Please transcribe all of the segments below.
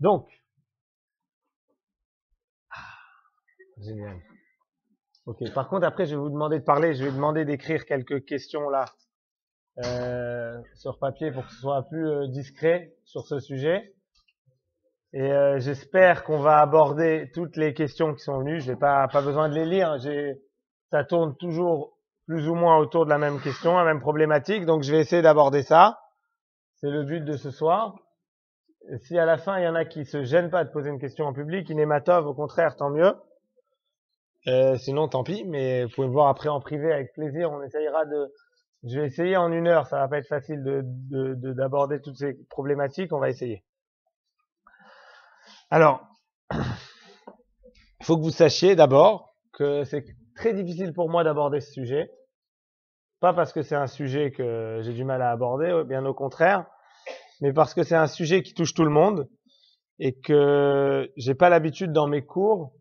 Donc, génial. Ok. Par contre, après, je vais vous demander de parler. Je vais demander d'écrire quelques questions là sur papier pour que ce soit plus discret sur ce sujet. Et j'espère qu'on va aborder toutes les questions qui sont venues. J'ai pas besoin de les lire. Ça tourne toujours plus ou moins autour de la même question, la même problématique. Donc, je vais essayer d'aborder ça. C'est le but de ce soir. Et si à la fin, il y en a qui se gênent pas de poser une question en public, inématov, au contraire, tant mieux. Sinon, tant pis. Mais vous pouvez me voir après en privé avec plaisir. On essayera je vais essayer en 1 heure. Ça va pas être facile d'aborder toutes ces problématiques. On va essayer. Alors, il faut que vous sachiez d'abord que c'est très difficile pour moi d'aborder ce sujet. Pas parce que c'est un sujet que j'ai du mal à aborder, bien au contraire, mais parce que c'est un sujet qui touche tout le monde et que j'ai pas l'habitude dans mes cours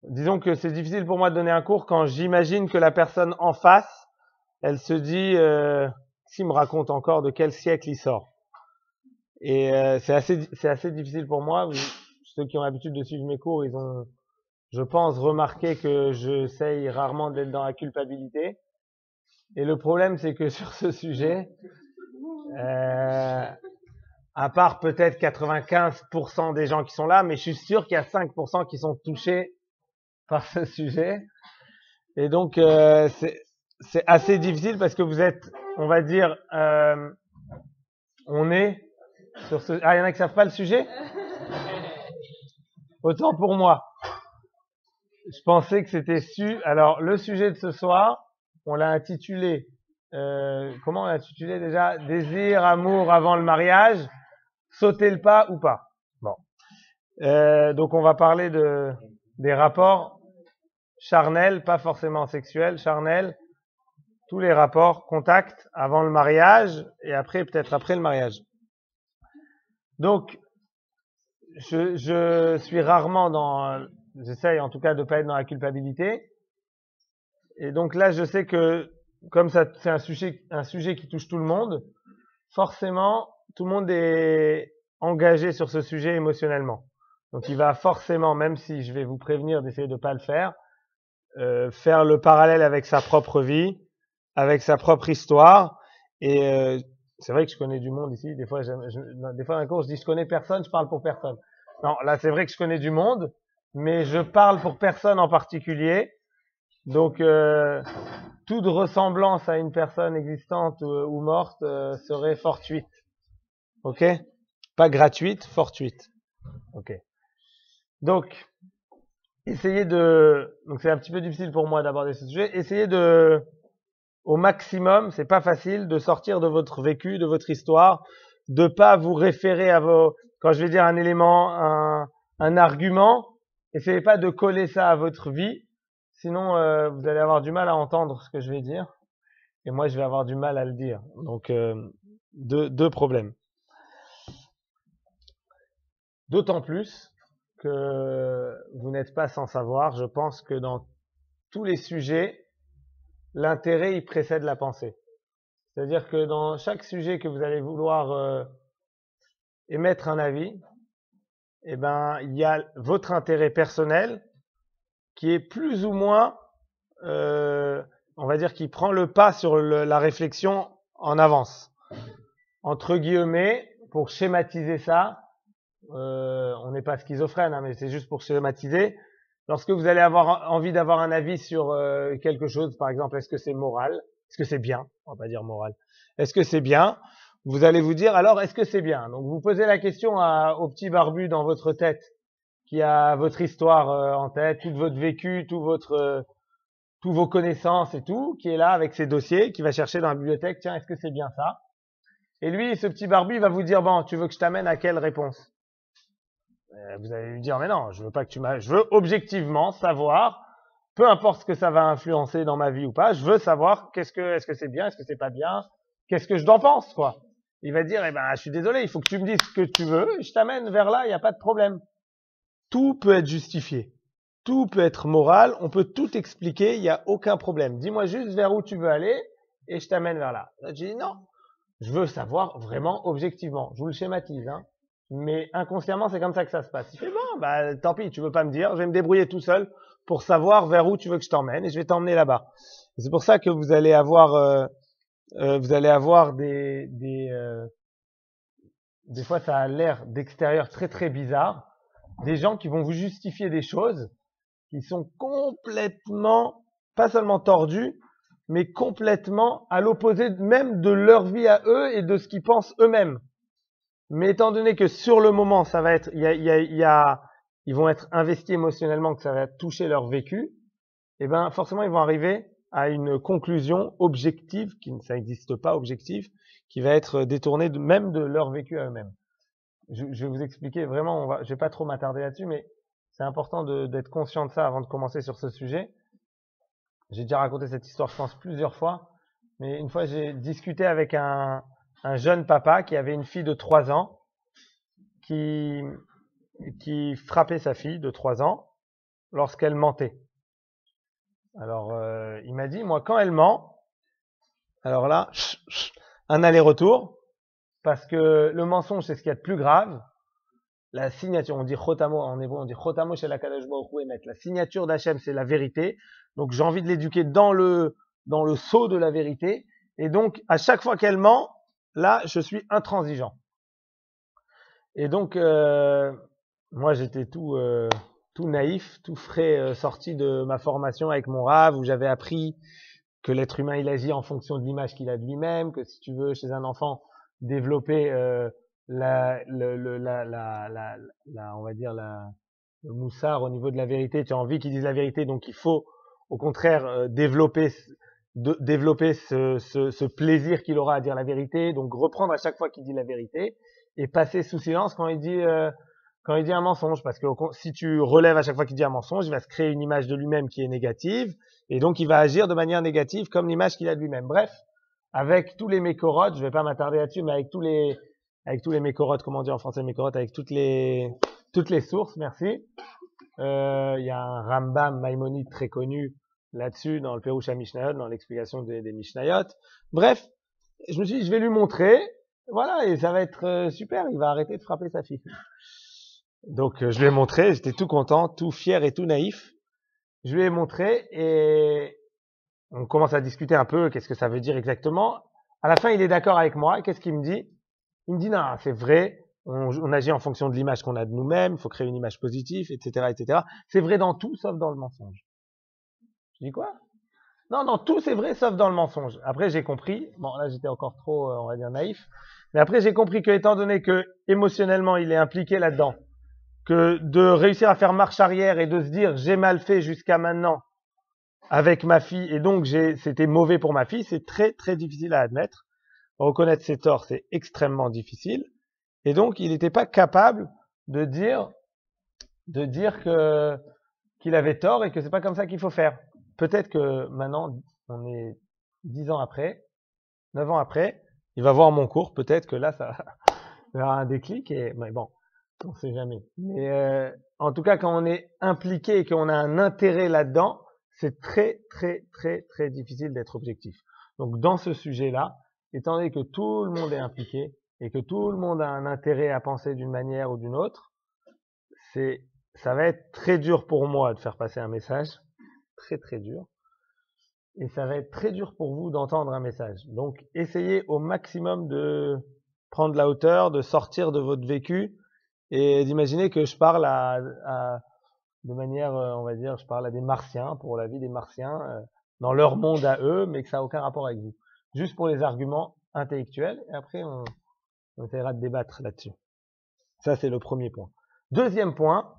disons que c'est difficile pour moi de donner un cours quand j'imagine que la personne en face, elle se dit, s'il me raconte encore de quel siècle il sort. Et c'est assez difficile pour moi. Ceux qui ont l'habitude de suivre mes cours, ils ont, je pense, remarqué que j'essaye rarement d'être dans la culpabilité. Et le problème, c'est que sur ce sujet, à part peut-être 95% des gens qui sont là, mais je suis sûr qu'il y a 5% qui sont touchés par ce sujet. Et donc, c'est assez difficile parce que vous êtes, on va dire, on est sur ce... Ah, il y en a qui savent pas le sujet? Autant pour moi. Je pensais que c'était su. Alors, le sujet de ce soir, on l'a intitulé, comment on l'a intitulé déjà? Désir, amour avant le mariage, sauter le pas ou pas. Bon. Donc, on va parler des rapports charnels, pas forcément sexuels, charnels, tous les rapports, contact avant le mariage et après, peut-être après le mariage. Donc, je suis rarement j'essaye en tout cas de pas être dans la culpabilité. Et donc là, je sais que comme ça, c'est un sujet qui touche tout le monde, forcément, tout le monde est engagé sur ce sujet émotionnellement. Donc il va forcément, même si je vais vous prévenir d'essayer de pas le faire le parallèle avec sa propre vie, avec sa propre histoire. Et c'est vrai que je connais du monde ici. Des fois, dans un cours, je dis je connais personne, je parle pour personne. Non, là, c'est vrai que je connais du monde, mais je parle pour personne en particulier. Donc, toute ressemblance à une personne existante ou morte serait fortuite. Ok? Pas gratuite, fortuite. Ok. Donc, donc c'est un petit peu difficile pour moi d'aborder ce sujet. Essayez au maximum, c'est pas facile, de sortir de votre vécu, de votre histoire, de pas vous référer quand je vais dire un élément, un argument, essayez pas de coller ça à votre vie, sinon vous allez avoir du mal à entendre ce que je vais dire, et moi je vais avoir du mal à le dire. Donc deux problèmes. D'autant plus que vous n'êtes pas sans savoir, je pense que dans tous les sujets, l'intérêt il précède la pensée. C'est-à-dire que dans chaque sujet que vous allez vouloir émettre un avis, eh ben, il y a votre intérêt personnel qui est plus ou moins, on va dire, qui prend le pas sur la réflexion en avance. Entre guillemets, pour schématiser ça, on n'est pas schizophrène, hein, mais c'est juste pour schématiser. Lorsque vous allez avoir envie d'avoir un avis sur quelque chose, par exemple, est-ce que c'est moral? Est-ce que c'est bien? On va pas dire moral. Est-ce que c'est bien? Vous allez vous dire, alors, est-ce que c'est bien? Donc, vous posez la question au petit barbu dans votre tête, qui a votre histoire en tête, tout votre vécu, tous vos connaissances et tout, qui est là avec ses dossiers, qui va chercher dans la bibliothèque, tiens, est-ce que c'est bien ça? Et lui, ce petit barbu, il va vous dire, bon, tu veux que je t'amène à quelle réponse? Vous allez lui dire, mais non, je veux pas que je veux objectivement savoir, peu importe ce que ça va influencer dans ma vie ou pas, je veux savoir est-ce que c'est bien, est-ce que c'est pas bien, qu'est-ce que je t'en pense, quoi. Il va dire, eh ben, je suis désolé, il faut que tu me dises ce que tu veux, je t'amène vers là, il n'y a pas de problème. Tout peut être justifié. Tout peut être moral, on peut tout expliquer, il n'y a aucun problème. Dis-moi juste vers où tu veux aller et je t'amène vers là. Là, j'ai dit non. Je veux savoir vraiment objectivement. Je vous le schématise, hein. Mais inconsciemment, c'est comme ça que ça se passe. Il fait bon, bah tant pis, tu veux pas me dire, je vais me débrouiller tout seul pour savoir vers où tu veux que je t'emmène et je vais t'emmener là-bas. C'est pour ça que vous allez avoir des fois ça a l'air d'extérieur très très bizarre, des gens qui vont vous justifier des choses qui sont complètement, pas seulement tordus, mais complètement à l'opposé même de leur vie à eux et de ce qu'ils pensent eux-mêmes. Mais étant donné que sur le moment, ça va être, ils vont être investis émotionnellement, que ça va toucher leur vécu, et ben forcément ils vont arriver à une conclusion objective, ça n'existe pas objective, qui va être détournée même de leur vécu à eux-mêmes. Je vais vous expliquer vraiment, je vais pas trop m'attarder là-dessus, mais c'est important d'être conscient de ça avant de commencer sur ce sujet. J'ai déjà raconté cette histoire, je pense, plusieurs fois, mais une fois j'ai discuté avec un jeune papa qui avait une fille de 3 ans qui frappait sa fille de 3 ans lorsqu'elle mentait. Alors, il m'a dit, moi, quand elle ment, alors là, un aller-retour, parce que le mensonge, c'est ce qu'il y a de plus grave. La signature, on dit chotamo en hébreu, on dit chotamo chez la Kadosh Baruch Hu Emet. La signature d'Hachem, c'est la vérité. Donc, j'ai envie de l'éduquer dans le sceau de la vérité. Et donc, à chaque fois qu'elle ment, là, je suis intransigeant. Et donc, moi, j'étais tout naïf, tout frais, sorti de ma formation avec mon Rav, où j'avais appris que l'être humain, il agit en fonction de l'image qu'il a de lui-même, que si tu veux, chez un enfant, développer on va dire le moussard au niveau de la vérité, tu as envie qu'il dise la vérité, donc il faut au contraire développer ce plaisir qu'il aura à dire la vérité, donc reprendre à chaque fois qu'il dit la vérité et passer sous silence quand il dit un mensonge, parce que si tu relèves à chaque fois qu'il dit un mensonge, il va se créer une image de lui-même qui est négative, et donc il va agir de manière négative comme l'image qu'il a de lui-même. Bref, avec tous les mécorotes, je vais pas m'attarder là-dessus, mais avec tous les mécorotes, comment on dit en français mécorotes, avec toutes les sources, merci. Il y a un Rambam Maïmonide très connu là-dessus, dans le Peroucha Mishnayot, dans l'explication des Mishnayot. Bref, je me suis dit, je vais lui montrer, voilà, et ça va être super, il va arrêter de frapper sa fille. Donc, je lui ai montré, j'étais tout content, tout fier et tout naïf. Je lui ai montré et on commence à discuter un peu, qu'est-ce que ça veut dire exactement. À la fin, il est d'accord avec moi. Qu'est-ce qu'il me dit? Il me dit, non, c'est vrai, on agit en fonction de l'image qu'on a de nous-mêmes, il faut créer une image positive, etc., etc. C'est vrai dans tout, sauf dans le mensonge. Je dis quoi? Non, dans tout, c'est vrai, sauf dans le mensonge. Après, j'ai compris. Bon, là, j'étais encore trop, on va dire, naïf. Mais après, j'ai compris que, étant donné que, émotionnellement, il est impliqué là-dedans, que de réussir à faire marche arrière et de se dire, j'ai mal fait jusqu'à maintenant avec ma fille, et donc c'était mauvais pour ma fille, c'est très, très difficile à admettre. Reconnaître ses torts, c'est extrêmement difficile. Et donc, il n'était pas capable de dire qu'il avait tort et que c'est pas comme ça qu'il faut faire. Peut-être que maintenant, on est 10 ans après, 9 ans après, il va voir mon cours, peut-être que là, ça va avoir un déclic, mais bon, on sait jamais. Mais en tout cas, quand on est impliqué et qu'on a un intérêt là-dedans, c'est très, très, très, très difficile d'être objectif. Donc, dans ce sujet-là, étant donné que tout le monde est impliqué et que tout le monde a un intérêt à penser d'une manière ou d'une autre, ça va être très dur pour moi de faire passer un message, très très dur, et ça va être très dur pour vous d'entendre un message. Donc, essayez au maximum de prendre la hauteur, de sortir de votre vécu et d'imaginer que je parle de manière, on va dire, je parle à des martiens, pour la vie des martiens, dans leur monde à eux, mais que ça n'a aucun rapport avec vous. Juste pour les arguments intellectuels, et après on essaiera de débattre là-dessus. Ça, c'est le premier point. Deuxième point,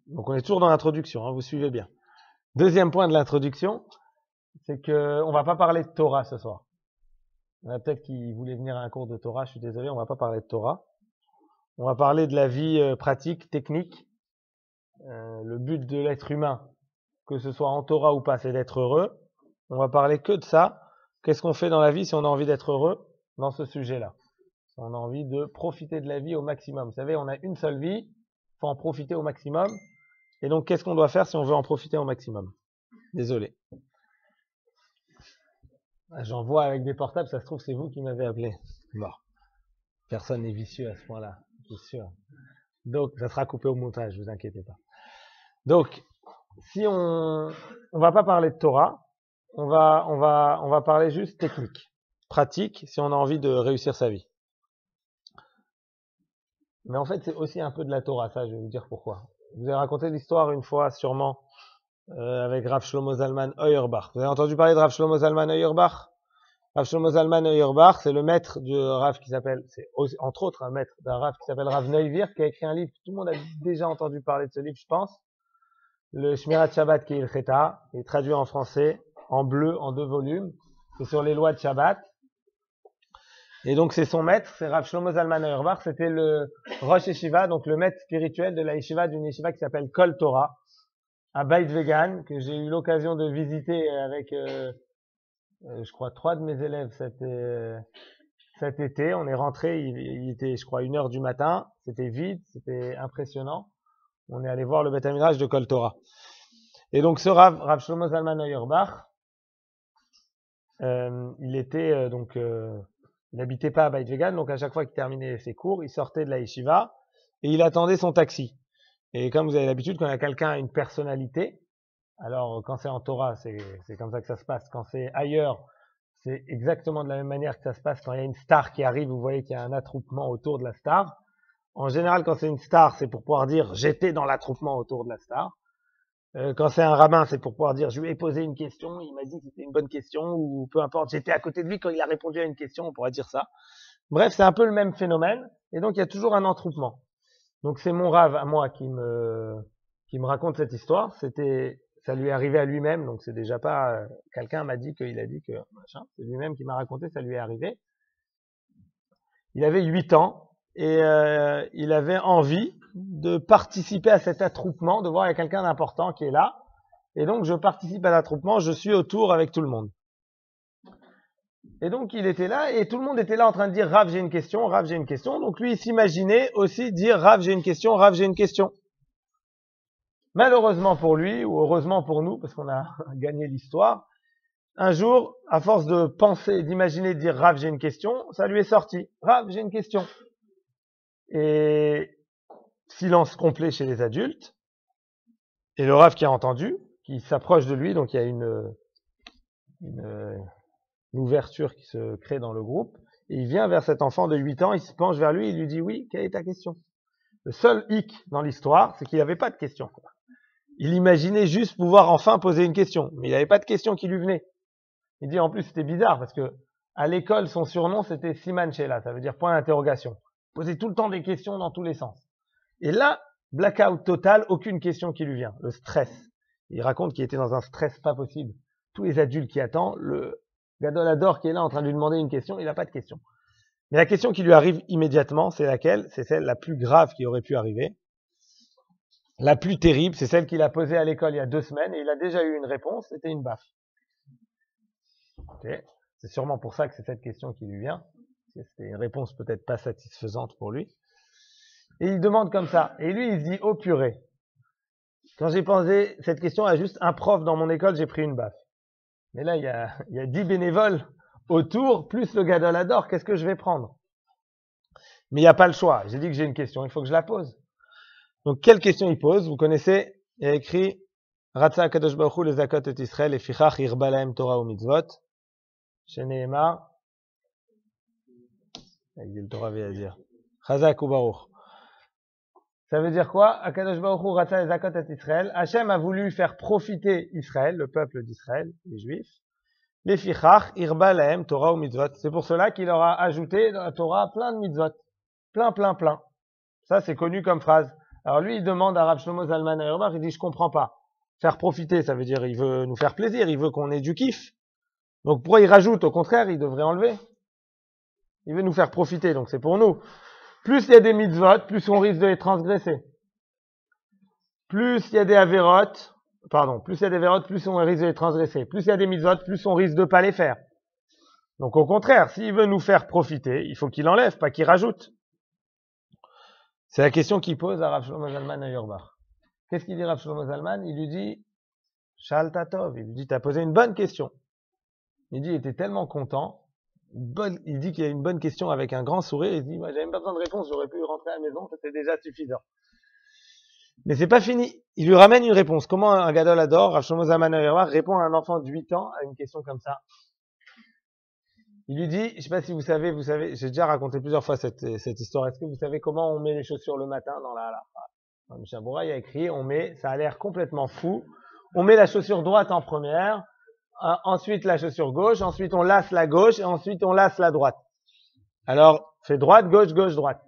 donc on est toujours dans l'introduction, hein, vous suivez bien. Deuxième point de l'introduction, c'est que on va pas parler de Torah ce soir. Il y en a peut-être qui voulaient venir à un cours de Torah, je suis désolé, on va pas parler de Torah. On va parler de la vie pratique, technique. Le but de l'être humain, que ce soit en Torah ou pas, c'est d'être heureux. On va parler que de ça. Qu'est-ce qu'on fait dans la vie si on a envie d'être heureux dans ce sujet-là? Si on a envie de profiter de la vie au maximum. Vous savez, on a une seule vie, il faut en profiter au maximum. Et donc, qu'est-ce qu'on doit faire si on veut en profiter au maximum? Désolé. J'en vois avec des portables, ça se trouve, c'est vous qui m'avez appelé. Bon, personne n'est vicieux à ce point-là, c'est sûr. Donc, ça sera coupé au montage, vous inquiétez pas. Donc, si on va pas parler de Torah, on va parler juste technique, pratique, si on a envie de réussir sa vie. Mais en fait, c'est aussi un peu de la Torah, ça, je vais vous dire pourquoi. Je vous ai raconté l'histoire une fois, sûrement, avec Rav Shlomo Zalman Auerbach. Vous avez entendu parler de Rav Shlomo Zalman Auerbach? Rav Shlomo Zalman Auerbach, c'est le maître du Rav qui s'appelle, c'est entre autres un maître d'un Rav qui s'appelle Rav Neuwirth, qui a écrit un livre, tout le monde a déjà entendu parler de ce livre, je pense. Le Shmirat Shabbat qui est il Cheta, il est traduit en français, en bleu, en 2 volumes. C'est sur les lois de Shabbat. Et donc c'est son maître, c'est Rav Shlomo Zalman Auerbach, c'était le Rosh Yeshiva, donc le maître spirituel de la Yeshiva, d'une Yeshiva qui s'appelle Kol Torah, à Beit Vegan, que j'ai eu l'occasion de visiter avec, je crois, 3 de mes élèves cet été. On est rentré, il était, je crois, 1h du matin, c'était vide, c'était impressionnant. On est allé voir le Beth Midrash de Kol Torah. Et donc ce Rav Shlomo Zalman Auerbach, il était il n'habitait pas à Beit Vegan, donc à chaque fois qu'il terminait ses cours, il sortait de la yeshiva et il attendait son taxi. Et comme vous avez l'habitude, quand quelqu'un a une personnalité, alors quand c'est en Torah, c'est comme ça que ça se passe. Quand c'est ailleurs, c'est exactement de la même manière que ça se passe quand il y a une star qui arrive, vous voyez qu'il y a un attroupement autour de la star. En général, quand c'est une star, c'est pour pouvoir dire « j'étais dans l'attroupement autour de la star ». Quand c'est un rabbin, c'est pour pouvoir dire « je lui ai posé une question, il m'a dit que c'était une bonne question » ou peu importe, j'étais à côté de lui quand il a répondu à une question, on pourrait dire ça. Bref, c'est un peu le même phénomène et donc il y a toujours un attroupement. Donc c'est mon Rav à moi qui me raconte cette histoire. Ça lui est arrivé à lui-même, donc c'est déjà pas quelqu'un m'a dit qu'il a dit que machin, c'est lui-même qui m'a raconté, ça lui est arrivé. Il avait 8 ans et il avait envie de participer à cet attroupement, de voir il y a quelqu'un d'important qui est là. Et donc je participe à l'attroupement, je suis autour avec tout le monde. Et donc il était là et tout le monde était là en train de dire Rav j'ai une question, Rav j'ai une question. Donc lui il s'imaginait aussi dire Rav j'ai une question, Rav j'ai une question. Malheureusement pour lui ou heureusement pour nous parce qu'on a gagné l'histoire, un jour à force de penser, d'imaginer, de dire Rav j'ai une question, ça lui est sorti. Rav j'ai une question. Et silence complet chez les adultes. Et le Rav qui a entendu, qui s'approche de lui, donc il y a une ouverture qui se crée dans le groupe, et il vient vers cet enfant de 8 ans, il se penche vers lui, il lui dit oui, quelle est ta question? Le seul hic dans l'histoire, c'est qu'il n'avait pas de question. Il imaginait juste pouvoir enfin poser une question, mais il n'avait pas de question qui lui venait. Il dit en plus c'était bizarre parce que à l'école son surnom c'était Siman Shela, ça veut dire point d'interrogation. Il posait tout le temps des questions dans tous les sens. Et là, blackout total, aucune question qui lui vient, le stress. Il raconte qu'il était dans un stress pas possible. Tous les adultes qui attendent, le Gadol Hador qui est là en train de lui demander une question, il n'a pas de question. Mais la question qui lui arrive immédiatement, c'est laquelle? C'est celle la plus grave qui aurait pu arriver. La plus terrible, c'est celle qu'il a posée à l'école il y a 2 semaines et il a déjà eu une réponse, c'était une baffe. Okay. C'est sûrement pour ça que c'est cette question qui lui vient. C'était une réponse peut-être pas satisfaisante pour lui. Et il demande comme ça. Et lui, il se dit, oh purée. Quand j'ai posé cette question à juste un prof dans mon école, j'ai pris une baffe. Mais là, il y a 10 bénévoles autour, plus le Gadol Hador, qu'est-ce que je vais prendre? Mais il n'y a pas le choix. J'ai dit que j'ai une question, il faut que je la pose. Donc, quelle question il pose? Vous connaissez, il y a écrit Ratza HaKadosh Baruch Hu le zakot et Israël et fichach yirba lahem Torah ou mitzvot. Sheneemar. Avec le Torah veut dire. Chazak ou Baruch. Ça veut dire quoi? HaKadosh Baruch Hu Ratza le zakot et Israël. Hachem a voulu faire profiter Israël, le peuple d'Israël, les Juifs. Les fichach yirba lahem Torah ou mitzvot. C'est pour cela qu'il leur a ajouté dans la Torah plein de mitzvot. Plein. Ça, c'est connu comme phrase. Alors lui, il demande à Rav Shlomo Zalman Auerbach, il dit, je comprends pas. Faire profiter, ça veut dire, il veut nous faire plaisir, il veut qu'on ait du kiff. Donc pourquoi il rajoute? Au contraire, il devrait enlever. Il veut nous faire profiter, donc c'est pour nous. Plus il y a des mitzvot, plus on risque de les transgresser. Plus il y a des avérotes, plus il y a des avérotes, plus on risque de les transgresser. Plus il y a des mitzvot, plus on risque de pas les faire. Donc au contraire, s'il veut nous faire profiter, il faut qu'il enlève, pas qu'il rajoute. C'est la question qu'il pose à Rav Shlomo Zalman Auerbach. Qu'est-ce qu'il dit Rav Shlomo Zalman? Il lui dit, Shal Tatov, il lui dit, t'as posé une bonne question. Il dit, il était tellement content. Il dit qu'il a une bonne question avec un grand sourire. Il dit, moi, j'avais même pas besoin de réponse, j'aurais pu rentrer à la maison, c'était déjà suffisant. Mais c'est pas fini. Il lui ramène une réponse. Comment un gadol adore, Rav Shlomo Zalman Auerbach répond à un enfant de 8 ans à une question comme ça. Il lui dit, je sais pas si vous savez, j'ai déjà raconté plusieurs fois cette histoire. Est-ce que vous savez comment on met les chaussures le matin dans la Mishnah Berurah, il a écrit, ça a l'air complètement fou. On met la chaussure droite en première, ensuite la chaussure gauche, ensuite on lasse la gauche et ensuite on lasse la droite. Alors, c'est droite, gauche, gauche, droite.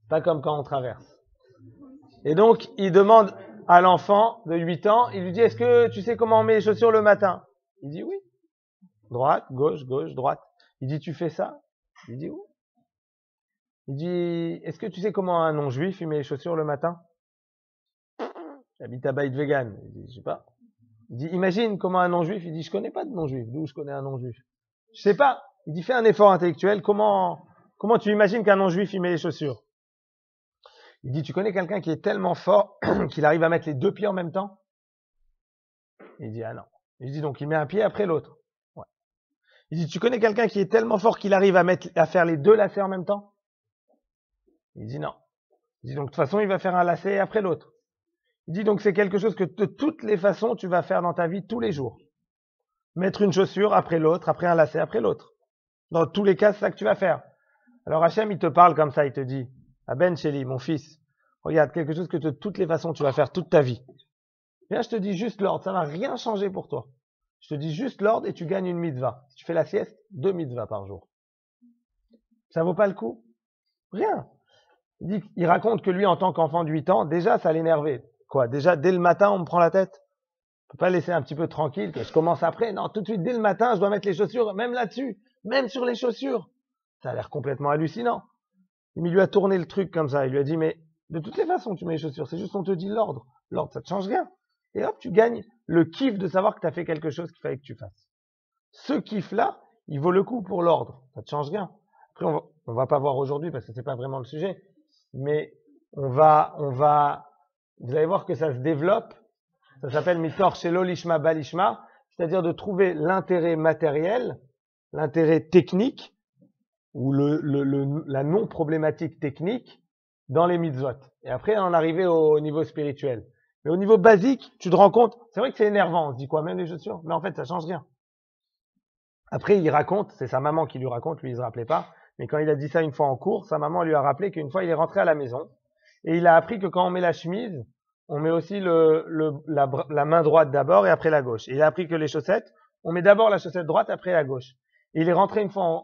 Pas comme quand on traverse. Et donc, il demande à l'enfant de 8 ans, il lui dit, est-ce que tu sais comment on met les chaussures le matin? Il dit oui. Droite, gauche, gauche, droite. Il dit, tu fais ça? Il dit oui. Il dit, est-ce que tu sais comment un non-juif il met les chaussures le matin? J'habite à Beit Vegan. Il dit, je sais pas. Il dit, imagine comment un non-juif, il dit, je connais pas de non-juif. D'où je connais un non-juif? Je sais pas. Il dit, fais un effort intellectuel. Comment tu imagines qu'un non-juif il met les chaussures? Il dit, tu connais quelqu'un qui est tellement fort qu'il arrive à mettre les deux pieds en même temps? Il dit, ah non. Il dit, donc il met un pied après l'autre. Ouais. Il dit, tu connais quelqu'un qui est tellement fort qu'il arrive à faire les deux lacets en même temps? Il dit, non. Il dit, donc de toute façon, il va faire un lacet après l'autre. Il dit, donc c'est quelque chose que de toutes les façons, tu vas faire dans ta vie tous les jours. Mettre une chaussure après l'autre, après un lacet après l'autre. Dans tous les cas, c'est ça que tu vas faire. Alors Hachem, il te parle comme ça, il te dit, ah Ben Sheli, mon fils, regarde, quelque chose que de toutes les façons, tu vas faire toute ta vie. Viens, je te dis juste l'ordre, ça va rien changer pour toi. Je te dis juste l'ordre et tu gagnes une mitzvah. Si tu fais la sieste, 2 mitzvahs par jour. Ça vaut pas le coup? Rien. Il raconte que lui, en tant qu'enfant de 8 ans, déjà, ça l'énervait. Quoi? Déjà, dès le matin, on me prend la tête? On peut pas laisser un petit peu tranquille, que je commence après. Non, tout de suite, dès le matin, je dois mettre les chaussures, même là-dessus, même sur les chaussures. Ça a l'air complètement hallucinant. Il lui a tourné le truc comme ça. Il lui a dit, mais de toutes les façons, tu mets les chaussures. C'est juste on te dit l'ordre. L'ordre, ça te change rien. Et hop, tu gagnes le kiff de savoir que tu as fait quelque chose qu'il fallait que tu fasses. Ce kiff-là, il vaut le coup pour l'ordre. Ça te change rien. Après, on va pas voir aujourd'hui parce que c'est pas vraiment le sujet. Mais vous allez voir que ça se développe. Ça s'appelle mitor shelo lishma balishma. C'est-à-dire de trouver l'intérêt matériel, l'intérêt technique, ou la non-problématique technique dans les mitzvot. Et après, en arriver au niveau spirituel. Mais au niveau basique, tu te rends compte, c'est vrai que c'est énervant, on se dit quoi, même les chaussures? Mais en fait, ça change rien. Après, il raconte, c'est sa maman qui lui raconte, lui il se rappelait pas, mais quand il a dit ça une fois en cours, sa maman lui a rappelé qu'une fois il est rentré à la maison, et il a appris que quand on met la chemise, on met aussi la main droite d'abord et après la gauche. Et il a appris que les chaussettes, on met d'abord la chaussette droite, après la gauche. Et il est rentré une fois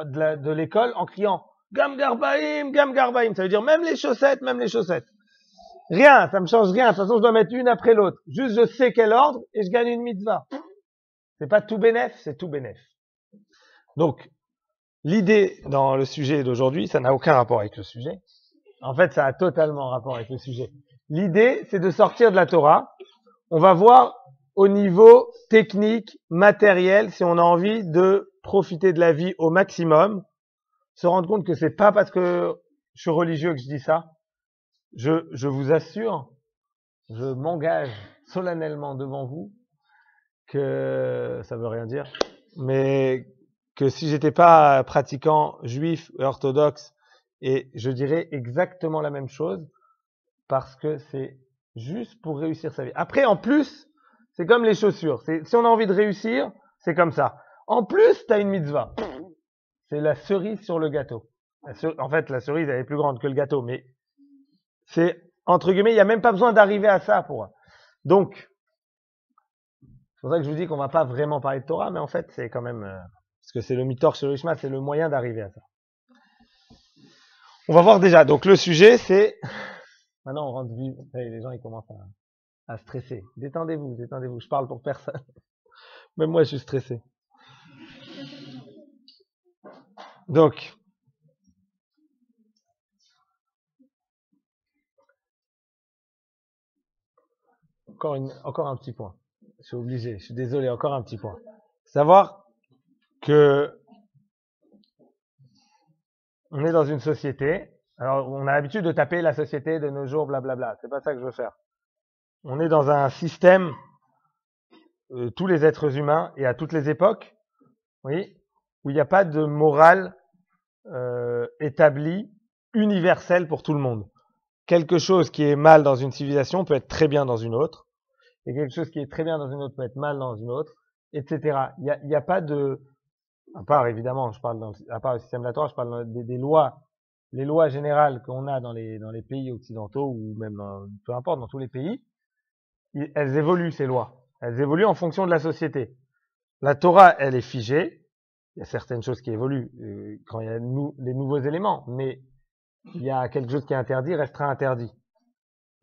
de l'école en criant Gam Garbaim, Gam Garbaim. Ça veut dire même les chaussettes, même les chaussettes. Rien, ça me change rien. De toute façon, je dois mettre une après l'autre. Juste, je sais quel ordre et je gagne une mitzvah. C'est pas tout bénef, c'est tout bénef. Donc, l'idée dans le sujet d'aujourd'hui, ça n'a aucun rapport avec le sujet. En fait, ça a totalement rapport avec le sujet. L'idée, c'est de sortir de la Torah. On va voir au niveau technique, matériel, si on a envie de profiter de la vie au maximum, se rendre compte que c'est pas parce que je suis religieux que je dis ça. Je vous assure, je m'engage solennellement devant vous que ça veut rien dire, mais que si j'étais pas pratiquant juif et orthodoxe, et je dirais exactement la même chose, parce que c'est juste pour réussir sa vie. Après, en plus, c'est comme les chaussures. Si on a envie de réussir, c'est comme ça. En plus, tu as une mitzvah. C'est la cerise sur le gâteau. En fait, la cerise, elle est plus grande que le gâteau, mais c'est, entre guillemets, il n'y a même pas besoin d'arriver à ça pour. Donc, c'est pour ça que je vous dis qu'on va pas vraiment parler de Torah, mais en fait, c'est quand même, parce que c'est le mitor shel Ishma, c'est le moyen d'arriver à ça. On va voir déjà. Donc, le sujet, c'est, maintenant, on rentre vivre. Les gens, ils commencent à stresser. Détendez-vous, détendez-vous. Je parle pour personne. Même moi, je suis stressé. Donc, encore un petit point. Je suis obligé, je suis désolé, encore un petit point. Savoir que on est dans une société. Alors, on a l'habitude de taper la société de nos jours, blablabla. C'est pas ça que je veux faire. On est dans un système tous les êtres humains et à toutes les époques, oui, où il n'y a pas de morale établie, universelle pour tout le monde. Quelque chose qui est mal dans une civilisation peut être très bien dans une autre, et quelque chose qui est très bien dans une autre peut être mal dans une autre, etc. Il y a pas de, à part évidemment, à part le système de la Torah, je parle des lois, les lois générales qu'on a dans les pays occidentaux ou même peu importe dans tous les pays, elles évoluent ces lois. Elles évoluent en fonction de la société. La Torah, elle est figée. Il y a certaines choses qui évoluent quand il y a les nouveaux éléments, mais il y a quelque chose qui est interdit, restera interdit.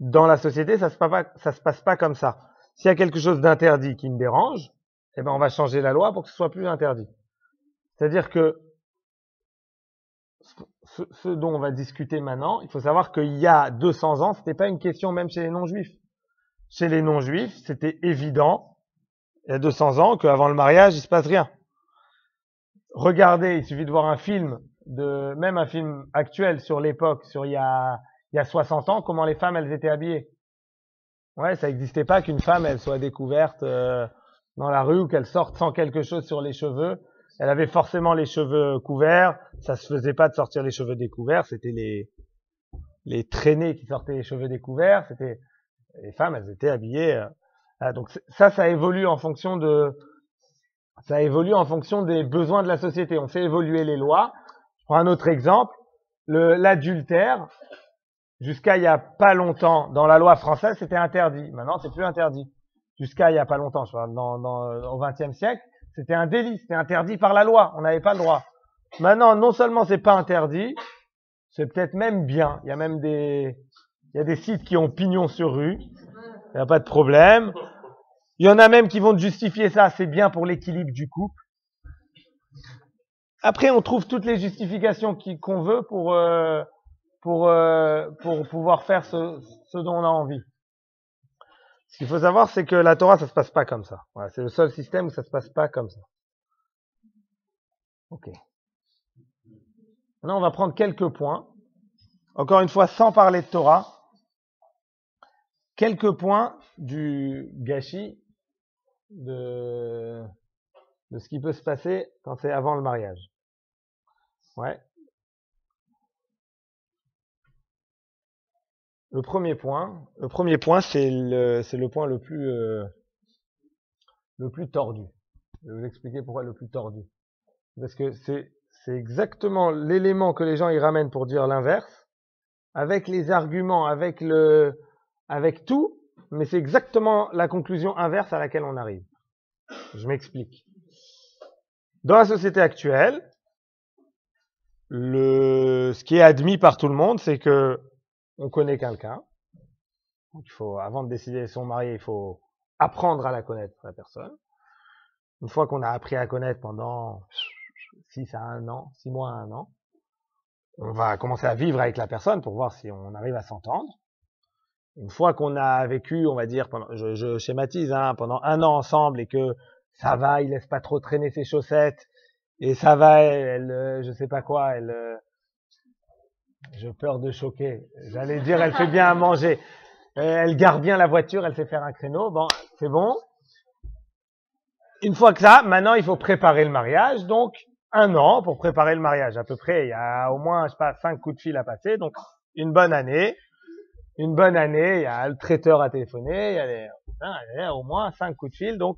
Dans la société, ça se passe pas comme ça. S'il y a quelque chose d'interdit qui me dérange, eh ben on va changer la loi pour que ce soit plus interdit. C'est-à-dire que ce dont on va discuter maintenant, il faut savoir qu'il y a 200 ans, c'était pas une question même chez les non-juifs. Chez les non-juifs, c'était évident, il y a 200 ans, qu'avant le mariage, il se passe rien. Regardez, il suffit de voir un film, même un film actuel sur l'époque, il y a 60 ans, comment les femmes, elles étaient habillées. Ouais, ça n'existait pas qu'une femme, elle soit découverte dans la rue ou qu'elle sorte sans quelque chose sur les cheveux. Elle avait forcément les cheveux couverts. Ça se faisait pas de sortir les cheveux découverts. C'était les traînées qui sortaient les cheveux découverts. C'était les femmes, elles étaient habillées. Donc ça évolue en fonction des besoins de la société. On fait évoluer les lois. Je prends un autre exemple. L'adultère, jusqu'à il y a pas longtemps, dans la loi française, c'était interdit. Maintenant, c'est plus interdit. Jusqu'à il y a pas longtemps, je crois, au XXe siècle, c'était un délit. C'était interdit par la loi. On n'avait pas le droit. Maintenant, non seulement c'est pas interdit, c'est peut-être même bien. Il y a des sites qui ont pignon sur rue. Il n'y a pas de problème. Il y en a même qui vont justifier ça. C'est bien pour l'équilibre du couple. Après, on trouve toutes les justifications qu'on veut pour pouvoir faire ce dont on a envie. Ce qu'il faut savoir, c'est que la Torah, ça se passe pas comme ça. Voilà, c'est le seul système où ça se passe pas comme ça. Ok. Maintenant, on va prendre quelques points. Encore une fois, sans parler de Torah. Quelques points du gâchis de ce qui peut se passer quand c'est avant le mariage. Ouais. Le premier point, c'est le point le plus tordu. Je vais vous expliquer pourquoi le plus tordu. Parce que c'est exactement l'élément que les gens y ramènent pour dire l'inverse, avec les arguments, avec tout, mais c'est exactement la conclusion inverse à laquelle on arrive. Je m'explique. Dans la société actuelle, ce qui est admis par tout le monde, c'est que on connaît quelqu'un. Donc avant de décider son mari, il faut apprendre à la connaître, la personne. Une fois qu'on a appris à connaître pendant 6 mois à 1 an, on va commencer à vivre avec la personne pour voir si on arrive à s'entendre. Une fois qu'on a vécu, on va dire, je schématise, pendant 1 an ensemble et que ça va, il laisse pas trop traîner ses chaussettes et ça va, je sais pas quoi, j'ai peur de choquer. J'allais dire, elle fait bien à manger. Elle garde bien la voiture, elle sait faire un créneau. Bon, c'est bon. Une fois que ça, maintenant, il faut préparer le mariage. Donc, 1 an pour préparer le mariage. À peu près, il y a au moins, je sais pas, 5 coups de fil à passer. Donc, une bonne année, il y a le traiteur à téléphoner, il y a au moins 5 coups de fil. Donc,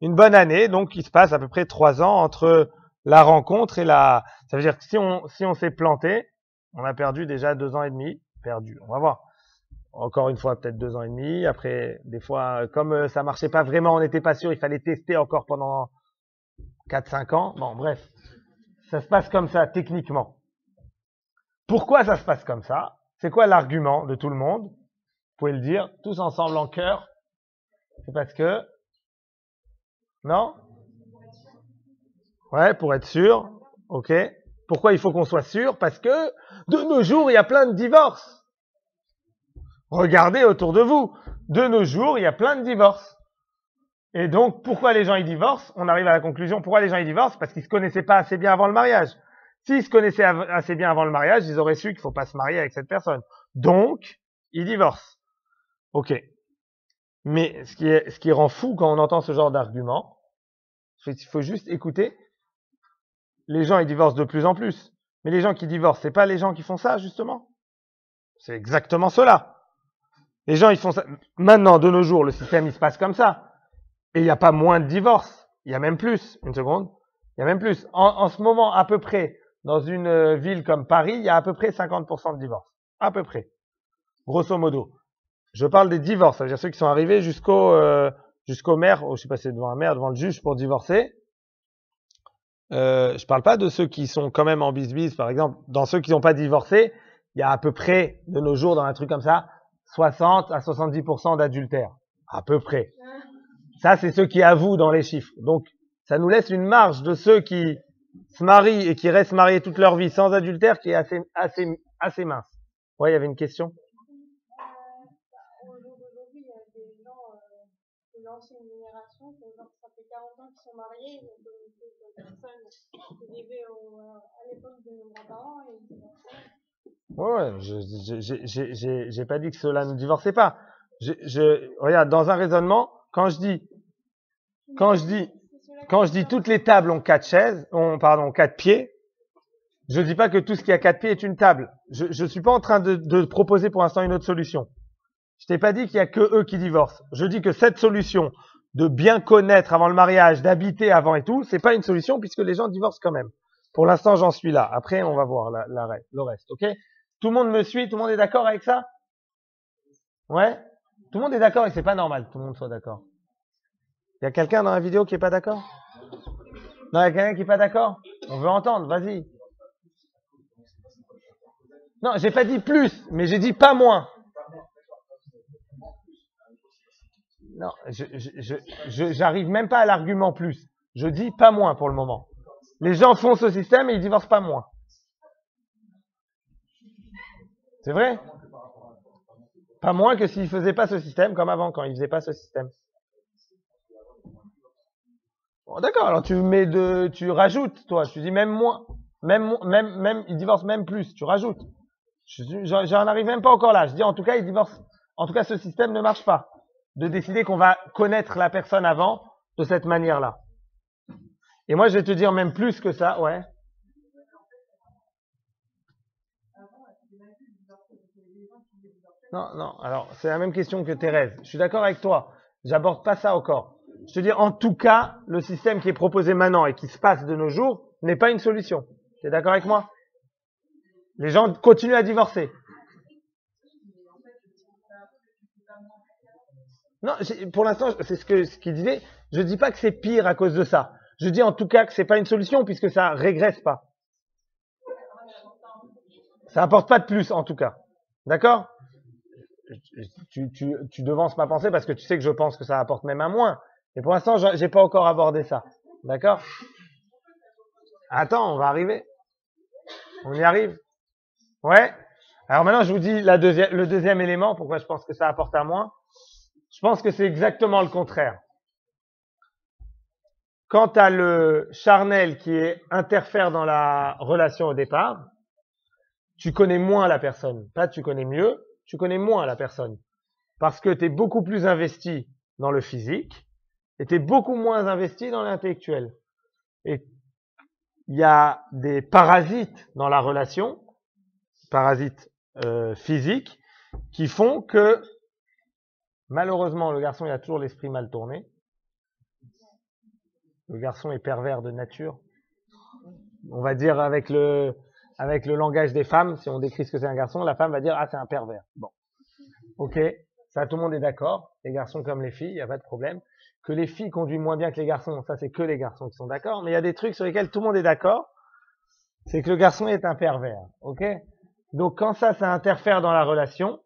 une bonne année. Donc, il se passe à peu près 3 ans entre la rencontre et ça veut dire que si on s'est planté, on a perdu déjà 2 ans et demi. Perdu. On va voir. Encore une fois, peut-être 2 ans et demi. Après, des fois, comme ça marchait pas vraiment, on n'était pas sûr, il fallait tester encore pendant 4-5 ans. Bon, bref. Ça se passe comme ça, techniquement. Pourquoi ça se passe comme ça? C'est quoi l'argument de tout le monde? Vous pouvez le dire, tous ensemble en chœur. C'est parce que... Non? Ouais, pour être sûr. Ok. Pourquoi il faut qu'on soit sûr? Parce que, de nos jours, il y a plein de divorces. Regardez autour de vous. De nos jours, il y a plein de divorces. Et donc, pourquoi les gens y divorcent? On arrive à la conclusion, pourquoi les gens y divorcent? Parce qu'ils se connaissaient pas assez bien avant le mariage. S'ils se connaissaient assez bien avant le mariage, ils auraient su qu'il faut pas se marier avec cette personne. Donc, ils divorcent. Ok. Mais ce qui rend fou quand on entend ce genre d'argument, il faut juste écouter. Les gens, ils divorcent de plus en plus. Mais les gens qui divorcent, c'est pas les gens qui font ça, justement. C'est exactement cela. Les gens, ils font ça. Maintenant, de nos jours, le système, il se passe comme ça. Et il n'y a pas moins de divorces. Il y a même plus. Une seconde. Il y a même plus. En ce moment, à peu près, dans une ville comme Paris, il y a à peu près 50% de divorces. À peu près. Grosso modo. Je parle des divorces. Ça veut dire ceux qui sont arrivés jusqu'au maire, ou je sais pas si c'est devant un maire, devant le juge pour divorcer. Je parle pas de ceux qui sont quand même en bis-bis, par exemple. Dans ceux qui n'ont pas divorcé, il y a à peu près, de nos jours, dans un truc comme ça, 60 à 70% d'adultère. À peu près. Ça, c'est ceux qui avouent dans les chiffres. Donc, ça nous laisse une marge de ceux qui se marient et qui restent mariés toute leur vie sans adultère qui est assez mince. Ouais, il y avait une question? Au jour d'aujourd'hui, il y a des gens de l'ancienne génération, ça fait 40 ans qu'ils sont mariés, ils ont connu des personnes qui vivaient à l'époque de nos grands-parents et ils divorçaient. Ouais, j'ai pas dit que ceux-là ne divorçaient pas. Regarde, dans un raisonnement, quand je dis toutes les tables ont 4 pieds, je dis pas que tout ce qui a 4 pieds est une table. Je suis pas en train de proposer pour l'instant une autre solution. Je t'ai pas dit qu'il y a que eux qui divorcent. Je dis que cette solution de bien connaître avant le mariage, d'habiter avant et tout, c'est pas une solution puisque les gens divorcent quand même. Pour l'instant, j'en suis là. Après, on va voir le reste, ok? Tout le monde me suit? Tout le monde est d'accord avec ça? Ouais? Tout le monde est d'accord et c'est pas normal que tout le monde soit d'accord. Il y a quelqu'un dans la vidéo qui est pas d'accord? Non, il y a quelqu'un qui est pas d'accord? On veut entendre, vas-y. Non, j'ai pas dit plus, mais j'ai dit pas moins. Non, j'arrive même pas à l'argument plus. Je dis pas moins pour le moment. Les gens font ce système et ils divorcent pas moins. C'est vrai? Pas moins que s'ils faisaient pas ce système comme avant, quand ils faisaient pas ce système. Bon, d'accord, alors tu rajoutes, toi. Tu dis même moins. Même, ils divorcent même plus. Tu rajoutes. J'en arrive même pas encore là. Je dis en tout cas, ils divorcent. En tout cas, ce système ne marche pas. De décider qu'on va connaître la personne avant de cette manière-là. Et moi, je vais te dire même plus que ça, ouais. Non, alors, c'est la même question que Thérèse. Je suis d'accord avec toi. J'aborde pas ça encore. Je te dis, en tout cas, le système qui est proposé maintenant et qui se passe de nos jours n'est pas une solution. Tu es d'accord avec moi? Les gens continuent à divorcer. Non, pour l'instant, c'est ce qu'il disait. Je dis pas que c'est pire à cause de ça. Je dis en tout cas que c'est pas une solution puisque ça régresse pas. Ça apporte pas de plus en tout cas. D'accord? Tu devances ma pensée parce que tu sais que je pense que ça apporte même un moins. Mais pour l'instant, j'ai pas encore abordé ça. D'accord? Attends, on va arriver. On y arrive. Ouais. Alors maintenant, je vous dis le deuxième élément, pourquoi je pense que ça apporte un moins. Je pense que c'est exactement le contraire. Quand tu as le charnel qui interfère dans la relation au départ, tu connais moins la personne. Pas tu connais mieux, tu connais moins la personne. Parce que tu es beaucoup plus investi dans le physique et tu es beaucoup moins investi dans l'intellectuel. Et il y a des parasites dans la relation, parasites physiques, qui font que malheureusement le garçon il a toujours l'esprit mal tourné. Le garçon est pervers de nature. On va dire avec le langage des femmes, si on décrit ce que c'est un garçon, la femme va dire ah c'est un pervers. Bon, ok, ça tout le monde est d'accord, les garçons comme les filles, il n'y a pas de problème. Que les filles conduisent moins bien que les garçons, ça c'est que les garçons qui sont d'accord. Mais il y a des trucs sur lesquels tout le monde est d'accord, c'est que le garçon est un pervers, ok. Donc quand ça interfère dans la relation,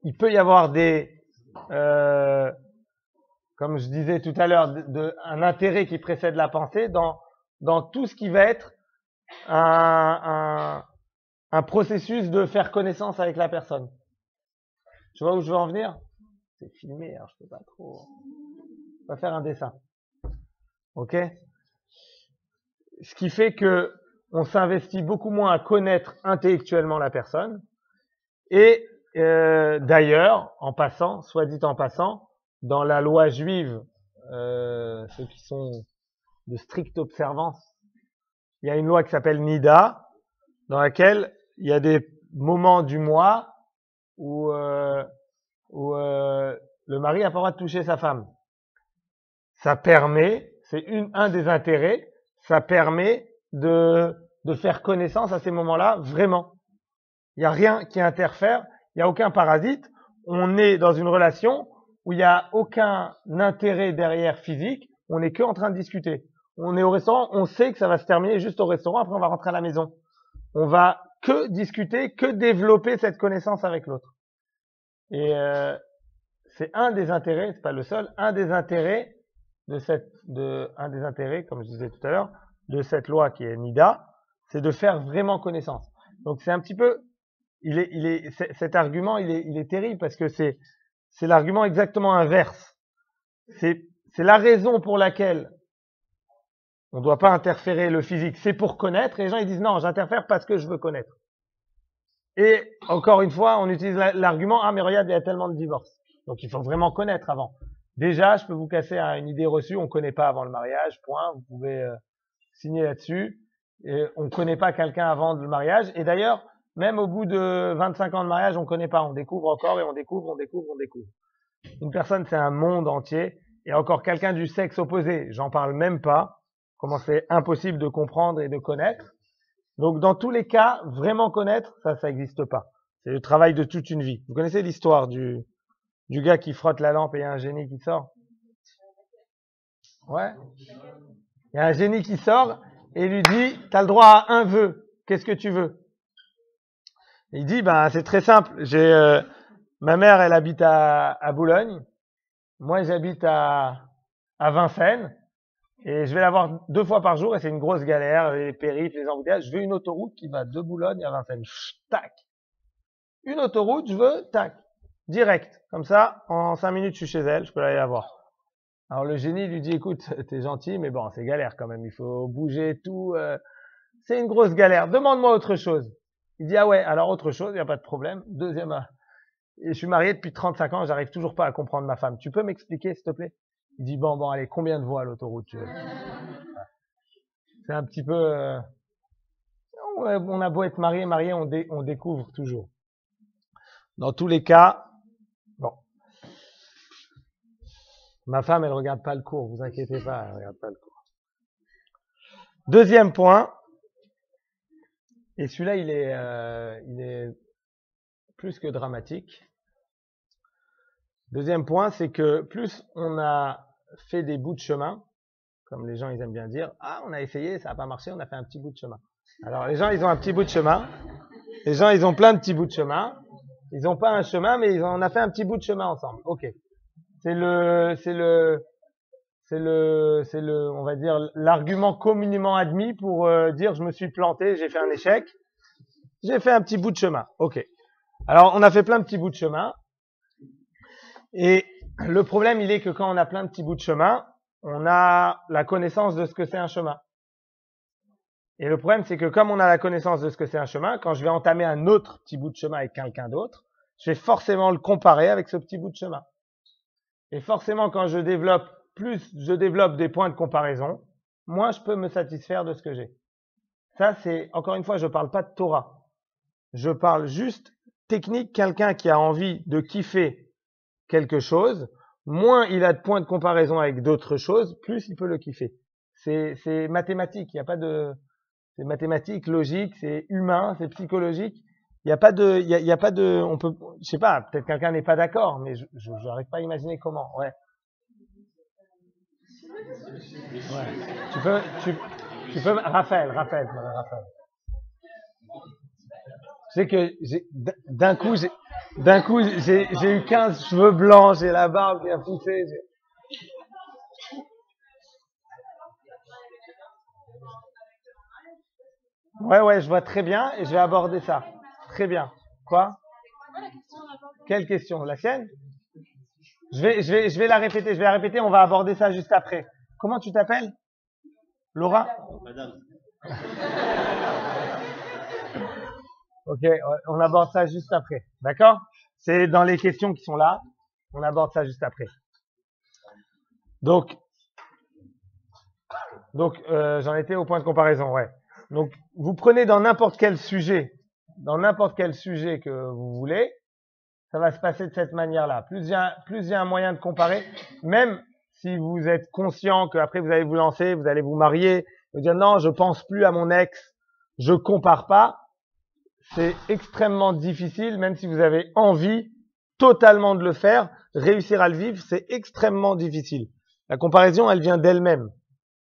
il peut y avoir comme je disais tout à l'heure, un intérêt qui précède la pensée dans tout ce qui va être un processus de faire connaissance avec la personne. Tu vois où je veux en venir? C'est filmé, alors je peux pas trop. On va faire un dessin. Ok? Ce qui fait que on s'investit beaucoup moins à connaître intellectuellement la personne et d'ailleurs, en passant, soit dit en passant, dans la loi juive, ceux qui sont de stricte observance, il y a une loi qui s'appelle Nida, dans laquelle il y a des moments du mois où le mari n'a pas le droit de toucher sa femme. Ça permet, c'est un des intérêts, ça permet de faire connaissance à ces moments-là, vraiment. Il n'y a rien qui interfère, il n'y a aucun parasite. On est dans une relation où il n'y a aucun intérêt derrière physique, on n'est que en train de discuter. On est au restaurant, on sait que ça va se terminer juste au restaurant, après on va rentrer à la maison. On va que discuter, que développer cette connaissance avec l'autre. Et c'est un des intérêts, c'est pas le seul, un des intérêts comme je disais tout à l'heure, de cette loi qui est Nida, c'est de faire vraiment connaissance. Donc c'est un petit peu, cet argument, il est terrible parce que c'est l'argument exactement inverse. C'est la raison pour laquelle on ne doit pas interférer le physique, c'est pour connaître. Et les gens ils disent non, j'interfère parce que je veux connaître. Et encore une fois, on utilise l'argument ah mais regarde, il y a tellement de divorces. Donc il faut vraiment connaître avant. Déjà, je peux vous casser une idée reçue, on ne connaît pas avant le mariage, point. Vous pouvez signer là-dessus. Et on ne connaît pas quelqu'un avant le mariage. Et d'ailleurs, même au bout de 25 ans de mariage, on ne connaît pas. On découvre encore et on découvre. Une personne, c'est un monde entier. Et encore quelqu'un du sexe opposé, j'en parle même pas. Comment c'est impossible de comprendre et de connaître. Donc, dans tous les cas, vraiment connaître, ça n'existe pas. C'est le travail de toute une vie. Vous connaissez l'histoire du gars qui frotte la lampe et il y a un génie qui sort? Ouais. Il y a un génie qui sort et lui dit, t'as le droit à un vœu. Qu'est-ce que tu veux? Et il dit, ben, c'est très simple. Ma mère, elle habite à Boulogne. Moi, j'habite à Vincennes. Et je vais la voir 2 fois par jour et c'est une grosse galère, les périphes, les embouteillages. Je veux une autoroute qui va de Boulogne à Vincennes. Tac. Une autoroute, je veux, tac. Direct. Comme ça, en 5 minutes, je suis chez elle, je peux aller la voir. Alors le génie lui dit, écoute, t'es gentil, mais bon, c'est galère quand même. Il faut bouger tout. C'est une grosse galère. Demande-moi autre chose. Il dit, ah ouais, alors autre chose, il n'y a pas de problème. Deuxième, et je suis marié depuis 35 ans, j'arrive toujours pas à comprendre ma femme. Tu peux m'expliquer, s'il te plaît? Il dit, bon, allez, combien de voies à l'autoroute tu veux? C'est un petit peu... on a beau être marié, on découvre toujours. Dans tous les cas, bon. Ma femme, elle regarde pas le cours, vous inquiétez pas, elle regarde pas le cours. Deuxième point, et celui-là, il est plus que dramatique. Deuxième point, c'est que plus on a fait des bouts de chemin, comme les gens ils aiment bien dire, ah on a essayé, ça n'a pas marché, on a fait un petit bout de chemin. Alors les gens ils ont un petit bout de chemin, les gens ils ont plein de petits bouts de chemin, ils n'ont pas un chemin mais on a fait un petit bout de chemin ensemble. Ok, c'est on va dire l'argument communément admis pour dire je me suis planté, j'ai fait un échec, j'ai fait un petit bout de chemin. Ok, alors on a fait plein de petits bouts de chemin. Et le problème, il est que quand on a plein de petits bouts de chemin, on a la connaissance de ce que c'est un chemin. Et le problème, c'est que comme on a la connaissance de ce que c'est un chemin, quand je vais entamer un autre petit bout de chemin avec quelqu'un d'autre, je vais forcément le comparer avec ce petit bout de chemin. Et forcément, quand je développe des points de comparaison, moins je peux me satisfaire de ce que j'ai. Ça, c'est, encore une fois, je parle pas de Torah. Je parle juste technique, quelqu'un qui a envie de kiffer quelque chose, moins il a de points de comparaison avec d'autres choses, plus il peut le kiffer. C'est mathématique, il n'y a pas de, c'est mathématique, logique, c'est humain, c'est psychologique. Il n'y a pas de, on peut, je sais pas, peut-être quelqu'un n'est pas d'accord, mais je n'arrive pas à imaginer comment, ouais. Ouais. Tu peux, Raphaël. Je sais que d'un coup, j'ai eu 15 cheveux blancs, j'ai la barbe qui a poussé. Ouais, je vois très bien et je vais aborder ça. Très bien. Quoi? Quelle question? La sienne? Je vais la répéter, on va aborder ça juste après. Comment tu t'appelles? Laura? Madame. Ok, on aborde ça juste après. D'accord? C'est dans les questions qui sont là. On aborde ça juste après. Donc j'en étais au point de comparaison, ouais. Donc, vous prenez dans n'importe quel sujet que vous voulez, ça va se passer de cette manière-là. Plus il y a un moyen de comparer, même si vous êtes conscient qu'après vous allez vous lancer, vous allez vous marier, vous dire non, je pense plus à mon ex, je compare pas, c'est extrêmement difficile, même si vous avez envie totalement de le faire, réussir à le vivre, c'est extrêmement difficile. La comparaison, elle vient d'elle-même.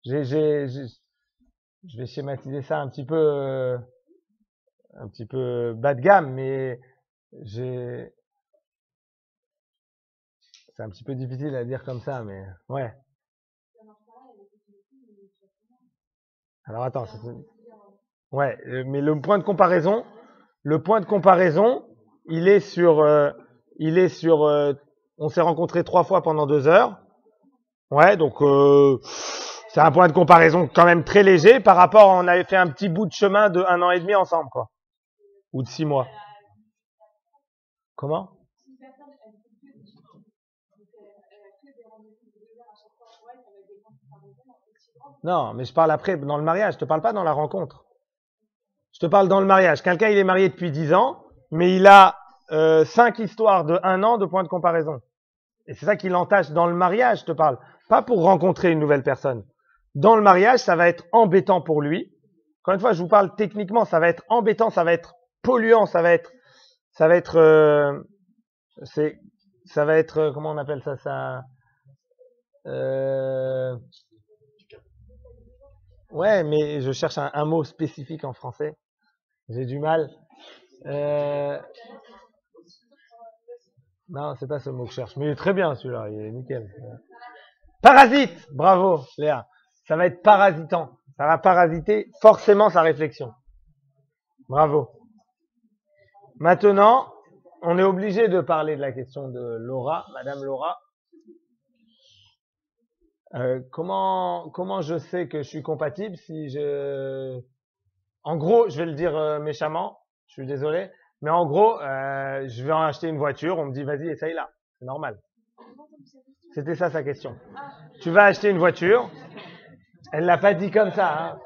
Je vais schématiser ça un petit peu bas de gamme, mais c'est un petit peu difficile à dire comme ça, mais ouais. Alors attends, ouais, mais le point de comparaison, il est sur, on s'est rencontrés 3 fois pendant 2 heures. Ouais, donc c'est un point de comparaison quand même très léger par rapport on avait fait un petit bout de chemin de 1 an et demi ensemble, quoi. Ou de 6 mois. Comment? Non, mais je parle après, dans le mariage, je te parle pas dans la rencontre. Je te parle dans le mariage. Quelqu'un, il est marié depuis 10 ans, mais il a 5 histoires de 1 an de points de comparaison. Et c'est ça qui l'entache dans le mariage, je te parle. Pas pour rencontrer une nouvelle personne. Dans le mariage, ça va être embêtant pour lui. Encore une fois, je vous parle techniquement, ça va être embêtant, ça va être polluant, ça va être, comment on appelle ça, ouais, mais je cherche un mot spécifique en français. J'ai du mal. Non, c'est pas ce mot que je cherche. Mais il est très bien celui-là, il est nickel. Parasite! Bravo, Léa. Ça va être parasitant. Ça va parasiter forcément sa réflexion. Bravo. Maintenant, on est obligé de parler de la question de Laura, Madame Laura. Comment je sais que je suis compatible en gros, je vais le dire méchamment, je suis désolé, mais en gros, je vais en acheter une voiture, on me dit vas-y, essaye là, c'est normal. C'était ça sa question. Tu vas acheter une voiture, elle l'a pas dit comme ça, hein.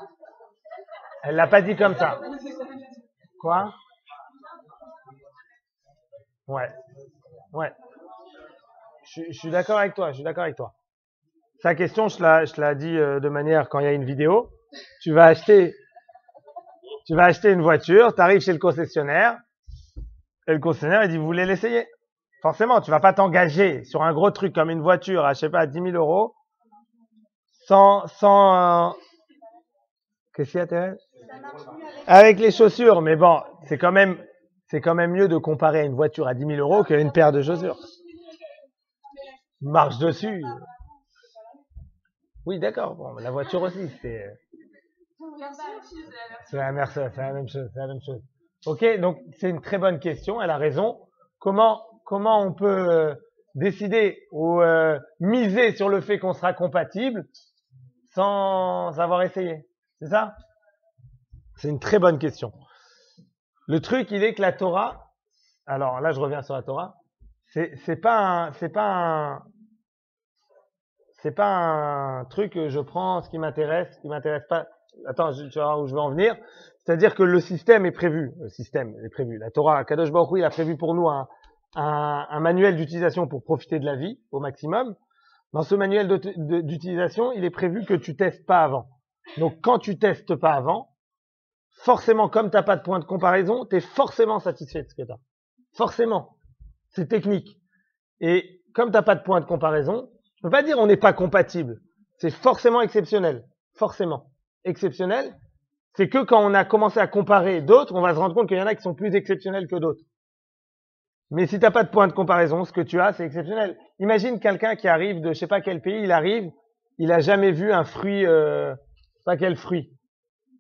Elle l'a pas dit comme ça. Quoi? Ouais. Je suis d'accord avec toi, Sa question, je te la dis de manière quand il y a une vidéo. Tu vas acheter une voiture, tu arrives chez le concessionnaire, et le concessionnaire, il dit, vous voulez l'essayer? Forcément, tu vas pas t'engager sur un gros truc comme une voiture à, je sais pas, 10 000 euros, qu'est-ce qu'il y a, Thérèse? Avec les chaussures, mais bon, c'est quand même mieux de comparer une voiture à 10 000 euros qu'à une paire de chaussures. Marche dessus. Oui, d'accord. Bon, la voiture aussi, c'est la même chose. Ok, donc c'est une très bonne question. Elle a raison. Comment on peut décider ou miser sur le fait qu'on sera compatible sans avoir essayé? C'est ça? C'est une très bonne question. Le truc, il est que la Torah, alors là, je reviens sur la Torah, c'est pas un truc que je prends ce qui m'intéresse pas. Attends, tu vas voir où je veux en venir. C'est-à-dire que le système est prévu. La Torah, Kadosh Baruch Hu, il a prévu pour nous un manuel d'utilisation pour profiter de la vie au maximum. Dans ce manuel d'utilisation, il est prévu que tu testes pas avant. Donc, quand tu testes pas avant, forcément, comme t'as pas de point de comparaison, t'es forcément satisfait de ce que t'as. Forcément. C'est technique. Et comme t'as pas de point de comparaison, je peux pas dire on n'est pas compatible. C'est forcément exceptionnel. Forcément. Exceptionnel. C'est que quand on a commencé à comparer d'autres, on va se rendre compte qu'il y en a qui sont plus exceptionnels que d'autres. Mais si t'as pas de point de comparaison, ce que tu as, c'est exceptionnel. Imagine quelqu'un qui arrive de je sais pas quel pays, il a jamais vu un fruit, pas quel fruit.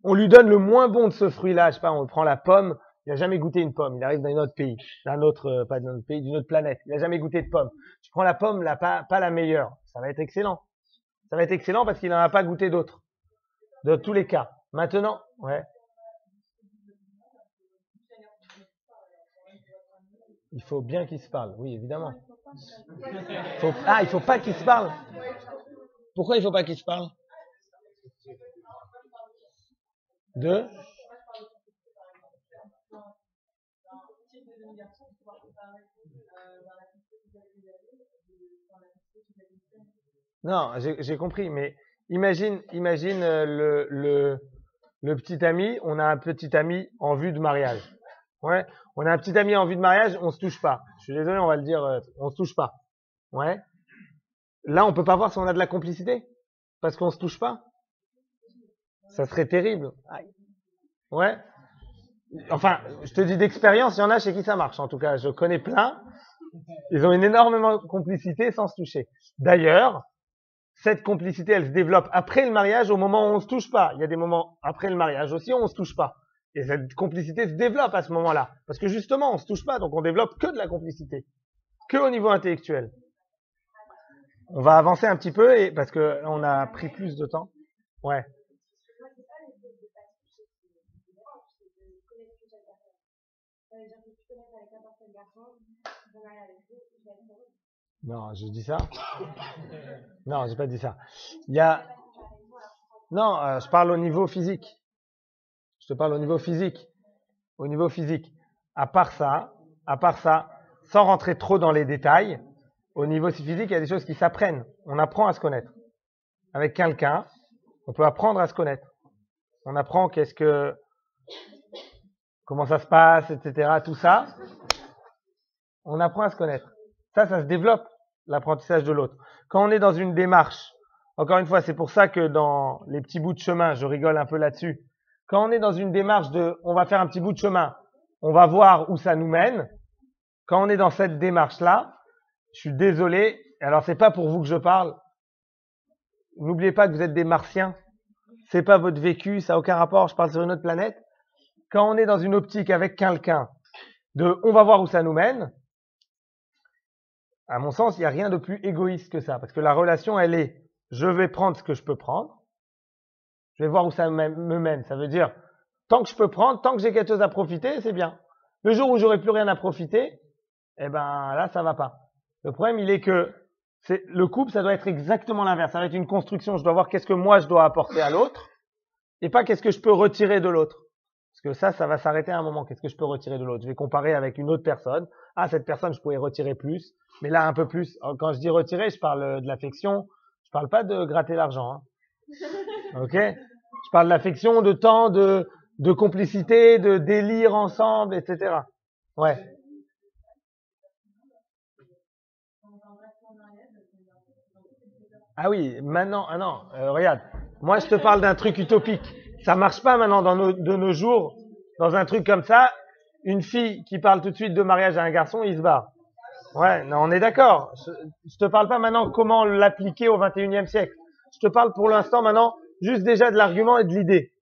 On lui donne le moins bon de ce fruit-là, je sais pas, on prend la pomme, il a jamais goûté une pomme, il arrive d'un autre pays, pas d'un autre pays, d'une autre planète, il a jamais goûté de pomme. Tu prends la pomme, pas la meilleure, ça va être excellent. Ça va être excellent parce qu'il n'en a pas goûté d'autres. Dans tous les cas. Maintenant, ouais. Il faut bien qu'ils se parlent, oui, évidemment. Il faut pas. Il faut pas qu'ils se parlent. Pourquoi il faut pas qu'ils se parlent? De Non, j'ai compris, mais imagine le petit ami, on a un petit ami en vue de mariage. Ouais, on a un petit ami en vue de mariage, on se touche pas. Je suis désolé, on va le dire, on se touche pas. Ouais. Là, on peut pas voir si on a de la complicité parce qu'on se touche pas. Ça serait terrible. Aïe. Ouais. Enfin, je te dis d'expérience, il y en a chez qui ça marche. En tout cas, je connais plein. Ils ont une énorme complicité sans se toucher. D'ailleurs, cette complicité, elle se développe après le mariage au moment où on se touche pas. Il y a des moments après le mariage aussi où on se touche pas. Et cette complicité se développe à ce moment-là. Parce que justement, on se touche pas, donc on développe que de la complicité. Que au niveau intellectuel. On va avancer un petit peu et parce que on a pris plus de temps. Ouais. Non, je dis ça. Non, j'ai pas dit ça. Il y a. Non, je parle au niveau physique. Je te parle au niveau physique. Au niveau physique. À part ça, sans rentrer trop dans les détails, au niveau physique, il y a des choses qui s'apprennent. On apprend à se connaître. Avec quelqu'un, on peut apprendre à se connaître. On apprend comment ça se passe, etc. Tout ça. On apprend à se connaître. Ça se développe, l'apprentissage de l'autre. Quand on est dans une démarche, encore une fois, c'est pour ça que dans les petits bouts de chemin, je rigole un peu là-dessus. Quand on est dans une démarche on va faire un petit bout de chemin, on va voir où ça nous mène. Quand on est dans cette démarche-là, je suis désolé, alors c'est pas pour vous que je parle. N'oubliez pas que vous êtes des martiens. C'est pas votre vécu, ça n'a aucun rapport, je parle sur une autre planète. Quand on est dans une optique avec quelqu'un on va voir où ça nous mène, à mon sens, il n'y a rien de plus égoïste que ça. Parce que la relation, elle est, je vais prendre ce que je peux prendre, je vais voir où ça me mène. Ça veut dire, tant que je peux prendre, tant que j'ai quelque chose à profiter, c'est bien. Le jour où j'aurai plus rien à profiter, eh ben là, ça va pas. Le problème, il est que le couple, ça doit être exactement l'inverse. Ça va être une construction. Je dois voir qu'est-ce que moi, je dois apporter à l'autre et pas qu'est-ce que je peux retirer de l'autre. Parce que ça va s'arrêter à un moment. Qu'est-ce que je peux retirer de l'autre? Je vais comparer avec une autre personne. Ah, cette personne, je pourrais retirer plus. Mais là, un peu plus. Quand je dis retirer, je parle de l'affection. Je parle pas de gratter l'argent. Hein. Ok? Je parle d'affection, de temps, de complicité, de délire ensemble, etc. Ouais. Ah oui, maintenant, ah non, regarde. Moi, je te parle d'un truc utopique. Ça marche pas maintenant de nos jours. Dans un truc comme ça, une fille qui parle tout de suite de mariage à un garçon, il se barre. Ouais, non, on est d'accord. Je te parle pas maintenant comment l'appliquer au 21e siècle. Je te parle pour l'instant maintenant juste déjà de l'argument et de l'idée.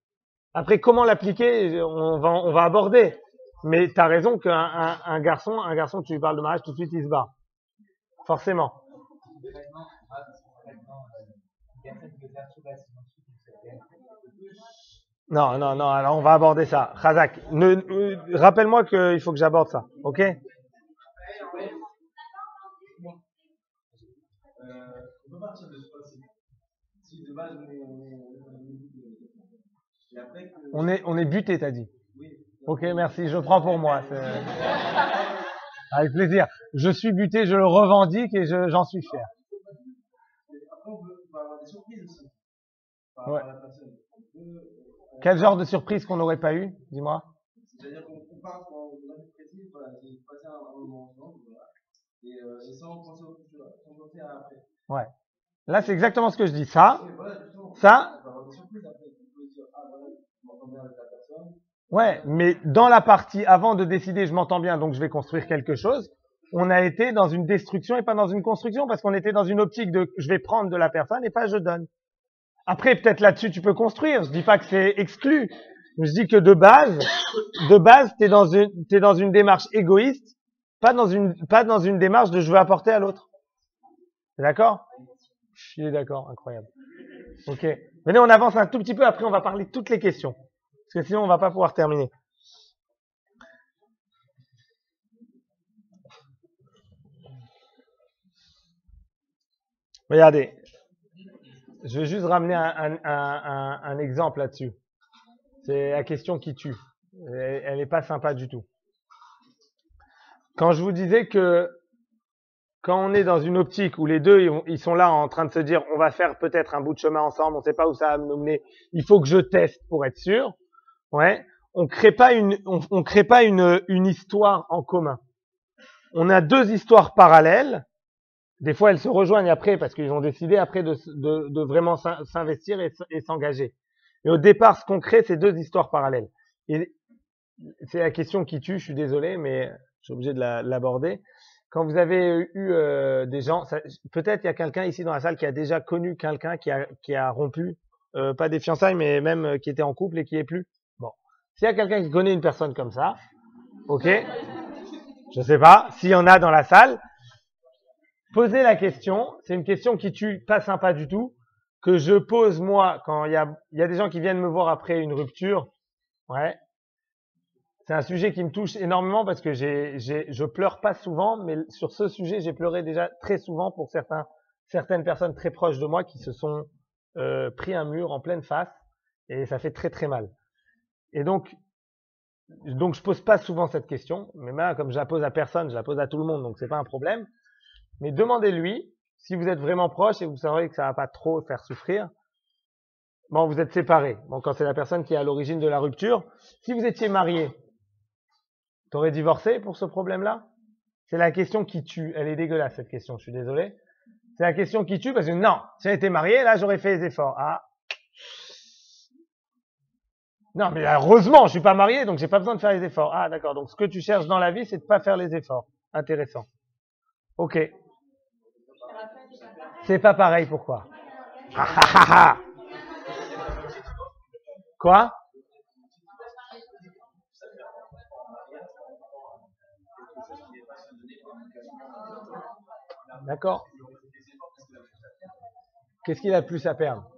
Après, comment l'appliquer, on va aborder. Mais t'as raison qu'un garçon, tu lui parles de mariage, tout de suite, il se barre. Forcément. Non, alors on va aborder ça. Khazak, rappelle-moi qu'il faut que j'aborde ça, ok? On peut partir de ce principe. Si de base on est buté, t'as dit. Oui. Ok, merci, je prends pour moi. Avec plaisir. Je suis buté, je le revendique et j'en suis fier. Après, on peut avoir des surprises aussi. Ouais. Quel genre de surprise qu'on n'aurait pas eu? Dis-moi. C'est-à-dire qu'on part pour un précis, voilà, j'ai passé un moment ensemble, voilà, et sans penser au futur, sans penser à après. Ouais. Là, c'est exactement ce que je dis. Ça. Ouais, mais dans la partie avant de décider, je m'entends bien, donc je vais construire quelque chose. On a été dans une destruction et pas dans une construction parce qu'on était dans une optique de je vais prendre de la personne et pas je donne. Après, peut-être là-dessus, tu peux construire. Je dis pas que c'est exclu. Je dis que de base, t'es dans une démarche égoïste, pas dans une démarche de je veux apporter à l'autre. T'es d'accord? Je suis d'accord, incroyable. Ok. Venez, on avance un tout petit peu, après on va parler de toutes les questions. Parce que sinon on va pas pouvoir terminer. Regardez, je vais juste ramener un exemple là-dessus. C'est la question qui tue. Elle n'est pas sympa du tout. Quand je vous disais que quand on est dans une optique où les deux ils sont là en train de se dire on va faire peut-être un bout de chemin ensemble, on ne sait pas où ça va nous mener, il faut que je teste pour être sûr. Ouais, on crée pas une histoire en commun. On a deux histoires parallèles. Des fois, elles se rejoignent après parce qu'ils ont décidé après de vraiment s'investir et s'engager. Et au départ, ce qu'on crée, c'est deux histoires parallèles. Et c'est la question qui tue, je suis désolé, mais je suis obligé de l'aborder. Quand vous avez eu des gens, peut-être il y a quelqu'un ici dans la salle qui a déjà connu quelqu'un qui a rompu, pas des fiançailles, mais même qui était en couple et qui est plus. Bon, s'il y a quelqu'un qui connaît une personne comme ça, ok, je sais pas, s'il y en a dans la salle, posez la question. C'est une question qui tue, pas sympa du tout, que je pose moi quand il y a des gens qui viennent me voir après une rupture. Ouais. C'est un sujet qui me touche énormément parce que je pleure pas souvent, mais sur ce sujet, j'ai pleuré déjà très souvent pour certaines personnes très proches de moi qui se sont pris un mur en pleine face et ça fait très très mal. Et donc je pose pas souvent cette question, mais là, comme je la pose à personne, je la pose à tout le monde, donc c'est pas un problème. Mais demandez-lui si vous êtes vraiment proche et vous savez que ça va pas trop faire souffrir. Bon, vous êtes séparés. Bon, quand c'est la personne qui est à l'origine de la rupture, si vous étiez marié, t'aurais divorcé pour ce problème-là? C'est la question qui tue. Elle est dégueulasse, cette question. Je suis désolé. C'est la question qui tue parce que non, si j'étais marié, là, j'aurais fait les efforts. Ah. Non, mais heureusement, je suis pas marié, donc j'ai pas besoin de faire les efforts. Ah, d'accord. Donc, ce que tu cherches dans la vie, c'est de pas faire les efforts. Intéressant. Ok. C'est pas pareil, pourquoi? Ah, ah, ah, ah. Quoi? D'accord. Qu'est-ce qu'il a de plus à perdre?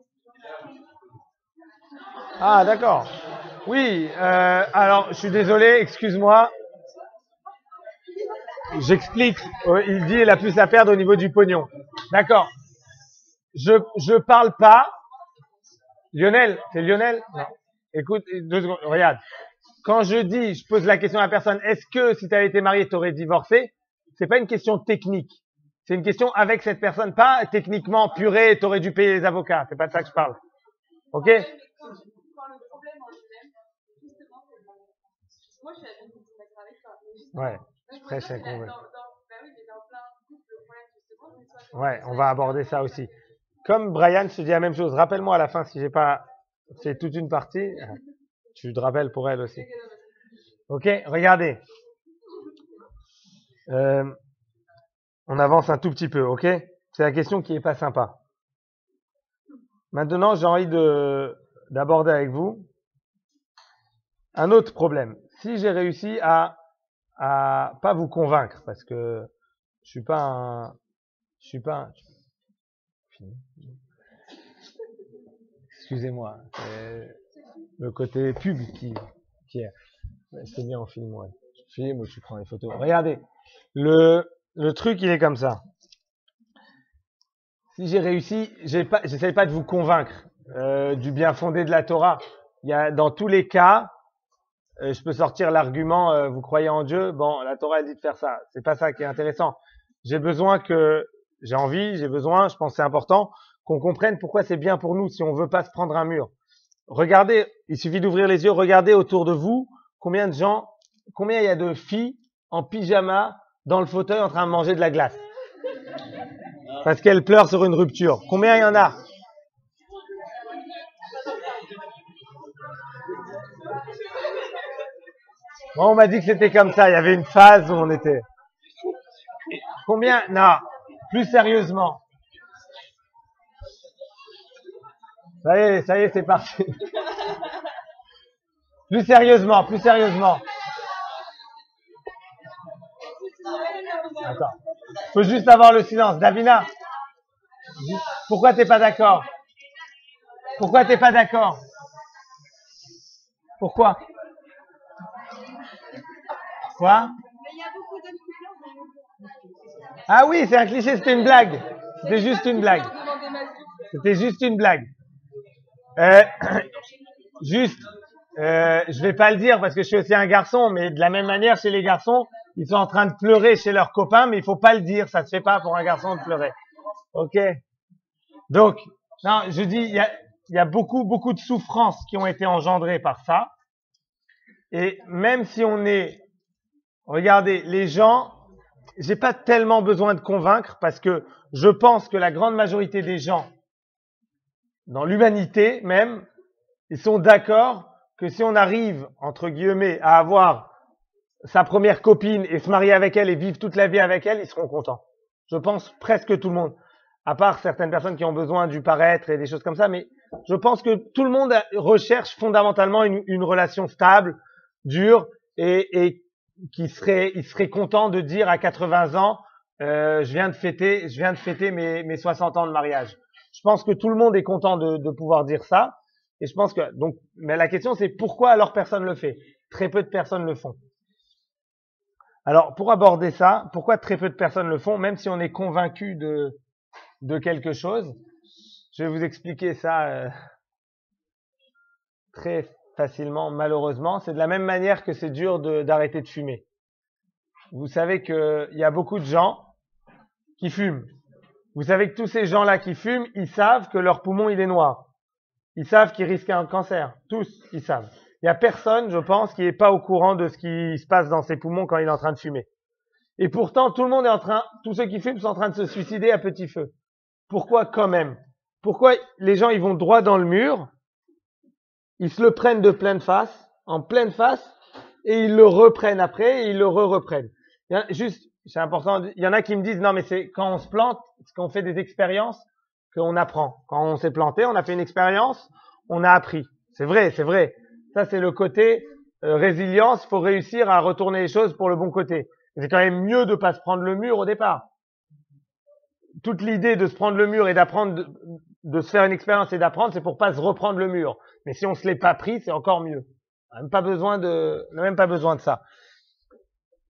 Ah, d'accord. Oui, alors, je suis désolé, excuse-moi. J'explique. Il dit il a plus à perdre au niveau du pognon. D'accord. Je parle pas. Lionel, c'est Lionel? Non. Écoute, 2 secondes, regarde. Quand je dis, je pose la question à la personne, est-ce que si tu avais été marié, tu aurais divorcé? C'est pas une question technique. C'est une question avec cette personne, pas techniquement purée, tu aurais dû payer les avocats. C'est pas de ça que je parle. Ok? Ouais, je prêche un convaincu. Ouais, on va aborder ça aussi. Comme Brian, je te dis la même chose. Rappelle-moi à la fin si j'ai pas fait toute une partie. Tu te rappelles pour elle aussi. Ok, regardez. On avance un tout petit peu, ok? C'est la question qui est pas sympa. Maintenant, j'ai envie d'aborder avec vous un autre problème. Si j'ai réussi à pas vous convaincre, parce que je suis pas un, excusez-moi, le côté pub qui est, c'est bien en film, ouais. Je filme ou tu prends les photos. Regardez, le truc il est comme ça. Si j'ai réussi, j'essaie pas de vous convaincre du bien fondé de la Torah. Il y a dans tous les cas, je peux sortir l'argument vous croyez en Dieu, bon la Torah elle dit de faire ça. C'est pas ça qui est intéressant. J'ai besoin je pense que c'est important qu'on comprenne pourquoi c'est bien pour nous si on veut pas se prendre un mur. Regardez, il suffit d'ouvrir les yeux, regardez autour de vous combien il y a de filles en pyjama dans le fauteuil en train de manger de la glace. Parce qu'elles pleurent sur une rupture. Combien il y en a? Bon, on m'a dit que c'était comme ça. Il y avait une phase où on était. Combien? Non. Plus sérieusement. Ça y est, c'est parti. Plus sérieusement. Attends. Faut juste avoir le silence. Davina. Pourquoi t'es pas d'accord? Pourquoi? Quoi? Ah oui, c'est un cliché, c'était une blague. C'était juste une blague. C'était juste une blague. Juste, je vais pas le dire parce que je suis aussi un garçon, mais de la même manière, chez les garçons, ils sont en train de pleurer chez leurs copains, mais il faut pas le dire, ça se fait pas pour un garçon de pleurer. Ok? Donc, non, je dis, il y a beaucoup de souffrances qui ont été engendrées par ça. Et même si on est, regardez, les gens, j'ai pas tellement besoin de convaincre parce que je pense que la grande majorité des gens, dans l'humanité même, ils sont d'accord que si on arrive, entre guillemets, à avoir sa première copine et se marier avec elle et vivre toute la vie avec elle, ils seront contents. Je pense presque tout le monde. À part certaines personnes qui ont besoin du paraître et des choses comme ça, mais je pense que tout le monde recherche fondamentalement une relation stable, dure et il serait content de dire à 80 ans, je viens de fêter mes 60 ans de mariage. Je pense que tout le monde est content de pouvoir dire ça. Et je pense que, donc, mais la question c'est pourquoi alors personne le fait? Très peu de personnes le font. Alors, pour aborder ça, pourquoi très peu de personnes le font, même si on est convaincu de quelque chose? Je vais vous expliquer ça très facilement, malheureusement. C'est de la même manière que c'est dur d'arrêter de fumer. Vous savez qu'il y a beaucoup de gens qui fument. Vous savez que tous ces gens-là qui fument, ils savent que leur poumon, il est noir. Ils savent qu'ils risquent un cancer. Tous, ils savent. Il n'y a personne, je pense, qui n'est pas au courant de ce qui se passe dans ses poumons quand il est en train de fumer. Et pourtant, tout le monde tous ceux qui fument sont en train de se suicider à petit feu. Pourquoi quand même? Pourquoi les gens, ils vont droit dans le mur, ils se le prennent de pleine face, en pleine face, et ils le reprennent après, et ils le reprennent. Juste, c'est important, il y en a qui me disent, non mais c'est quand on se plante, c'est quand on fait des expériences, qu'on apprend. Quand on s'est planté, on a fait une expérience, on a appris. C'est vrai, c'est vrai. Ça, c'est le côté résilience. Il faut réussir à retourner les choses pour le bon côté. C'est quand même mieux de pas se prendre le mur au départ. Toute l'idée de se prendre le mur et d'apprendre, de se faire une expérience et d'apprendre, c'est pour pas se reprendre le mur. Mais si on se l'est pas pris, c'est encore mieux. On n'a même pas besoin de ça.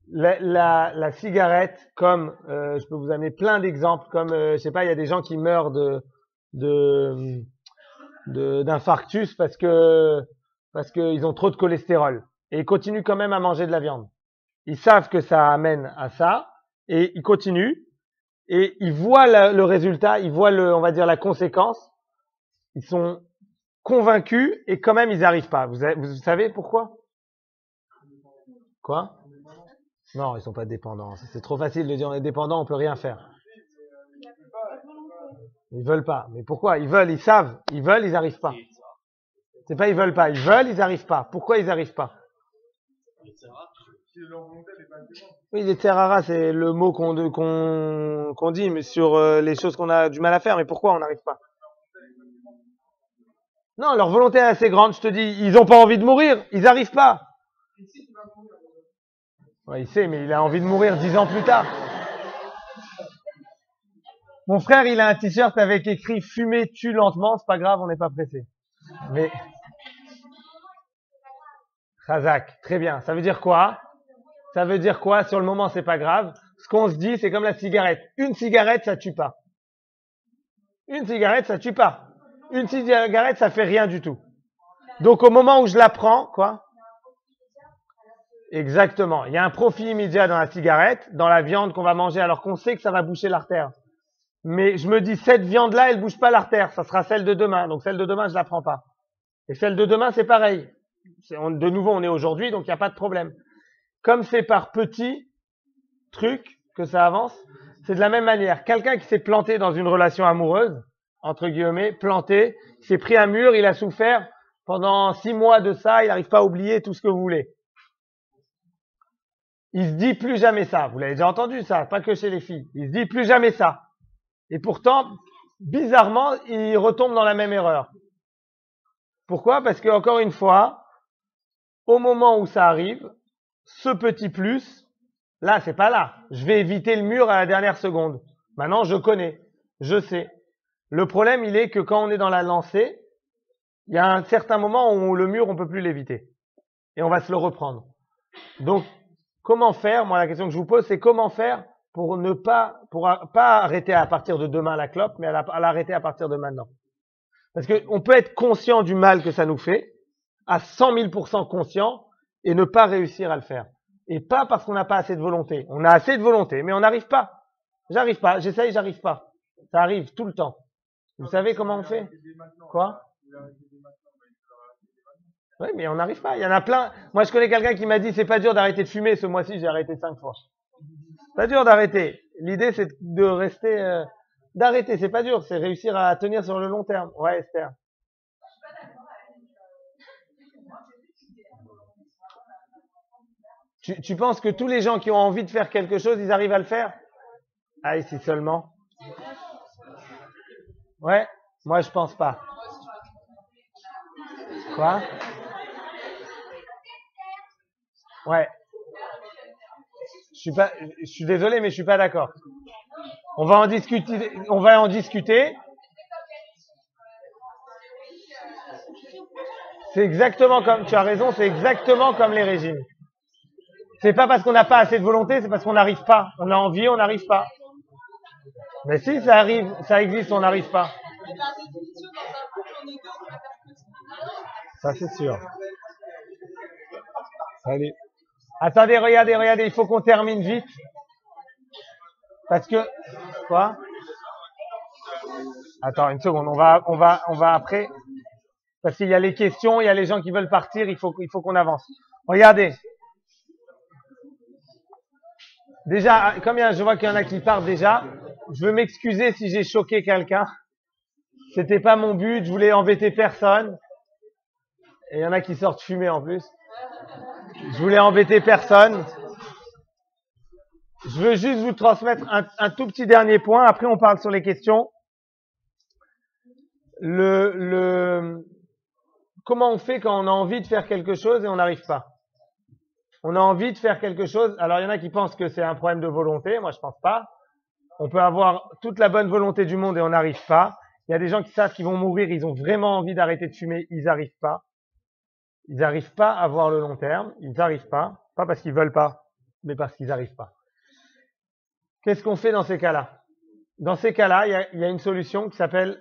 La cigarette, comme je peux vous amener plein d'exemples, comme je sais pas, il y a des gens qui meurent d'infarctus parce qu'ils ont trop de cholestérol et ils continuent quand même à manger de la viande. Ils savent que ça amène à ça et ils continuent et ils voient le résultat, ils voient on va dire la conséquence. Ils sont convaincus et quand même ils n'y arrivent pas. Vous savez pourquoi? Quoi? Non, ils sont pas dépendants. C'est trop facile de dire on est dépendant, on peut rien faire. Ils veulent pas. Mais pourquoi? Ils veulent, ils savent. Ils veulent, ils arrivent pas. C'est pas ils veulent pas. Ils veulent, ils arrivent pas. Pourquoi ils arrivent pas? Oui, les terrara, c'est le mot qu'on dit, mais sur les choses qu'on a du mal à faire. Mais pourquoi on n'arrive pas? Non, leur volonté est assez grande. Je te dis, ils ont pas envie de mourir. Ils arrivent pas. Ouais, il sait, mais il a envie de mourir 10 ans plus tard. Mon frère, il a un t-shirt avec écrit « Fumer tue lentement », c'est pas grave, on n'est pas pressé. Mais, Khazak, très bien. Ça veut dire quoi? Ça veut dire quoi? Sur le moment, c'est pas grave. Ce qu'on se dit, c'est comme la cigarette. Une cigarette, ça tue pas. Une cigarette, ça tue pas. Une cigarette, ça fait rien du tout. Donc, au moment où je la prends, quoi? Exactement. Il y a un profit immédiat dans la cigarette, dans la viande qu'on va manger, alors qu'on sait que ça va boucher l'artère. Mais je me dis, cette viande-là, elle bouge pas l'artère. Ça sera celle de demain. Donc, celle de demain, je la prends pas. Et celle de demain, c'est pareil. De nouveau, on est aujourd'hui, donc il n'y a pas de problème. Comme c'est par petits trucs que ça avance, c'est de la même manière. Quelqu'un qui s'est planté dans une relation amoureuse, entre guillemets, planté, il s'est pris un mur, il a souffert pendant 6 mois de ça, il n'arrive pas à oublier tout ce que vous voulez. Il se dit plus jamais ça. Vous l'avez déjà entendu ça, pas que chez les filles. Il se dit plus jamais ça. Et pourtant, bizarrement, il retombe dans la même erreur. Pourquoi? Parce que, encore une fois, au moment où ça arrive, ce petit plus, là, c'est pas là. Je vais éviter le mur à la dernière seconde. Maintenant, je connais. Je sais. Le problème, il est que quand on est dans la lancée, il y a un certain moment où le mur, on peut plus l'éviter. Et on va se le reprendre. Donc, comment faire? Moi, la question que je vous pose, c'est comment faire pour pas arrêter à partir de demain la clope, mais à l'arrêter à partir de maintenant. Parce que on peut être conscient du mal que ça nous fait, à 100 000% conscient, et ne pas réussir à le faire. Et pas parce qu'on n'a pas assez de volonté. On a assez de volonté, mais on n'arrive pas. J'arrive pas, j'essaye, j'arrive pas. Ça arrive tout le temps. Vous savez comment on fait? Quoi? Oui, mais on n'arrive pas. Il y en a plein. Moi, je connais quelqu'un qui m'a dit, c'est pas dur d'arrêter de fumer. Ce mois-ci, j'ai arrêté 5 fois. Pas dur d'arrêter. L'idée, c'est de rester, d'arrêter. C'est pas dur. C'est réussir à tenir sur le long terme. Ouais, Esther. Tu penses que tous les gens qui ont envie de faire quelque chose, ils arrivent à le faire? Ah, ici seulement. Ouais, moi je pense pas. Quoi? Ouais. Je suis désolé, mais je suis pas d'accord. On va en discuter. C'est exactement comme, tu as raison, c'est exactement comme les régimes. C'est pas parce qu'on n'a pas assez de volonté, c'est parce qu'on n'arrive pas. On a envie, on n'arrive pas. Mais si ça arrive, ça existe, on n'arrive pas. Ça c'est sûr. Salut. Attendez, regardez, il faut qu'on termine vite. Parce que, quoi? Attends, une seconde, on va après. Parce qu'il y a les questions, il y a les gens qui veulent partir, il faut qu'on avance. Regardez. Déjà, comme je vois qu'il y en a qui partent déjà, je veux m'excuser si j'ai choqué quelqu'un. C'était pas mon but, je voulais embêter personne. Et il y en a qui sortent fumer en plus. Je voulais embêter personne. Je veux juste vous transmettre un tout petit dernier point. Après, on parle sur les questions. Comment on fait quand on a envie de faire quelque chose et on n'arrive pas? On a envie de faire quelque chose. Alors, il y en a qui pensent que c'est un problème de volonté. Moi, je pense pas. On peut avoir toute la bonne volonté du monde et on n'arrive pas. Il y a des gens qui savent qu'ils vont mourir. Ils ont vraiment envie d'arrêter de fumer. Ils n'arrivent pas. Ils n'arrivent pas à voir le long terme. Ils n'arrivent pas. Pas parce qu'ils veulent pas, mais parce qu'ils n'arrivent pas. Qu'est-ce qu'on fait dans ces cas-là? Dans ces cas-là, il y a une solution qui s'appelle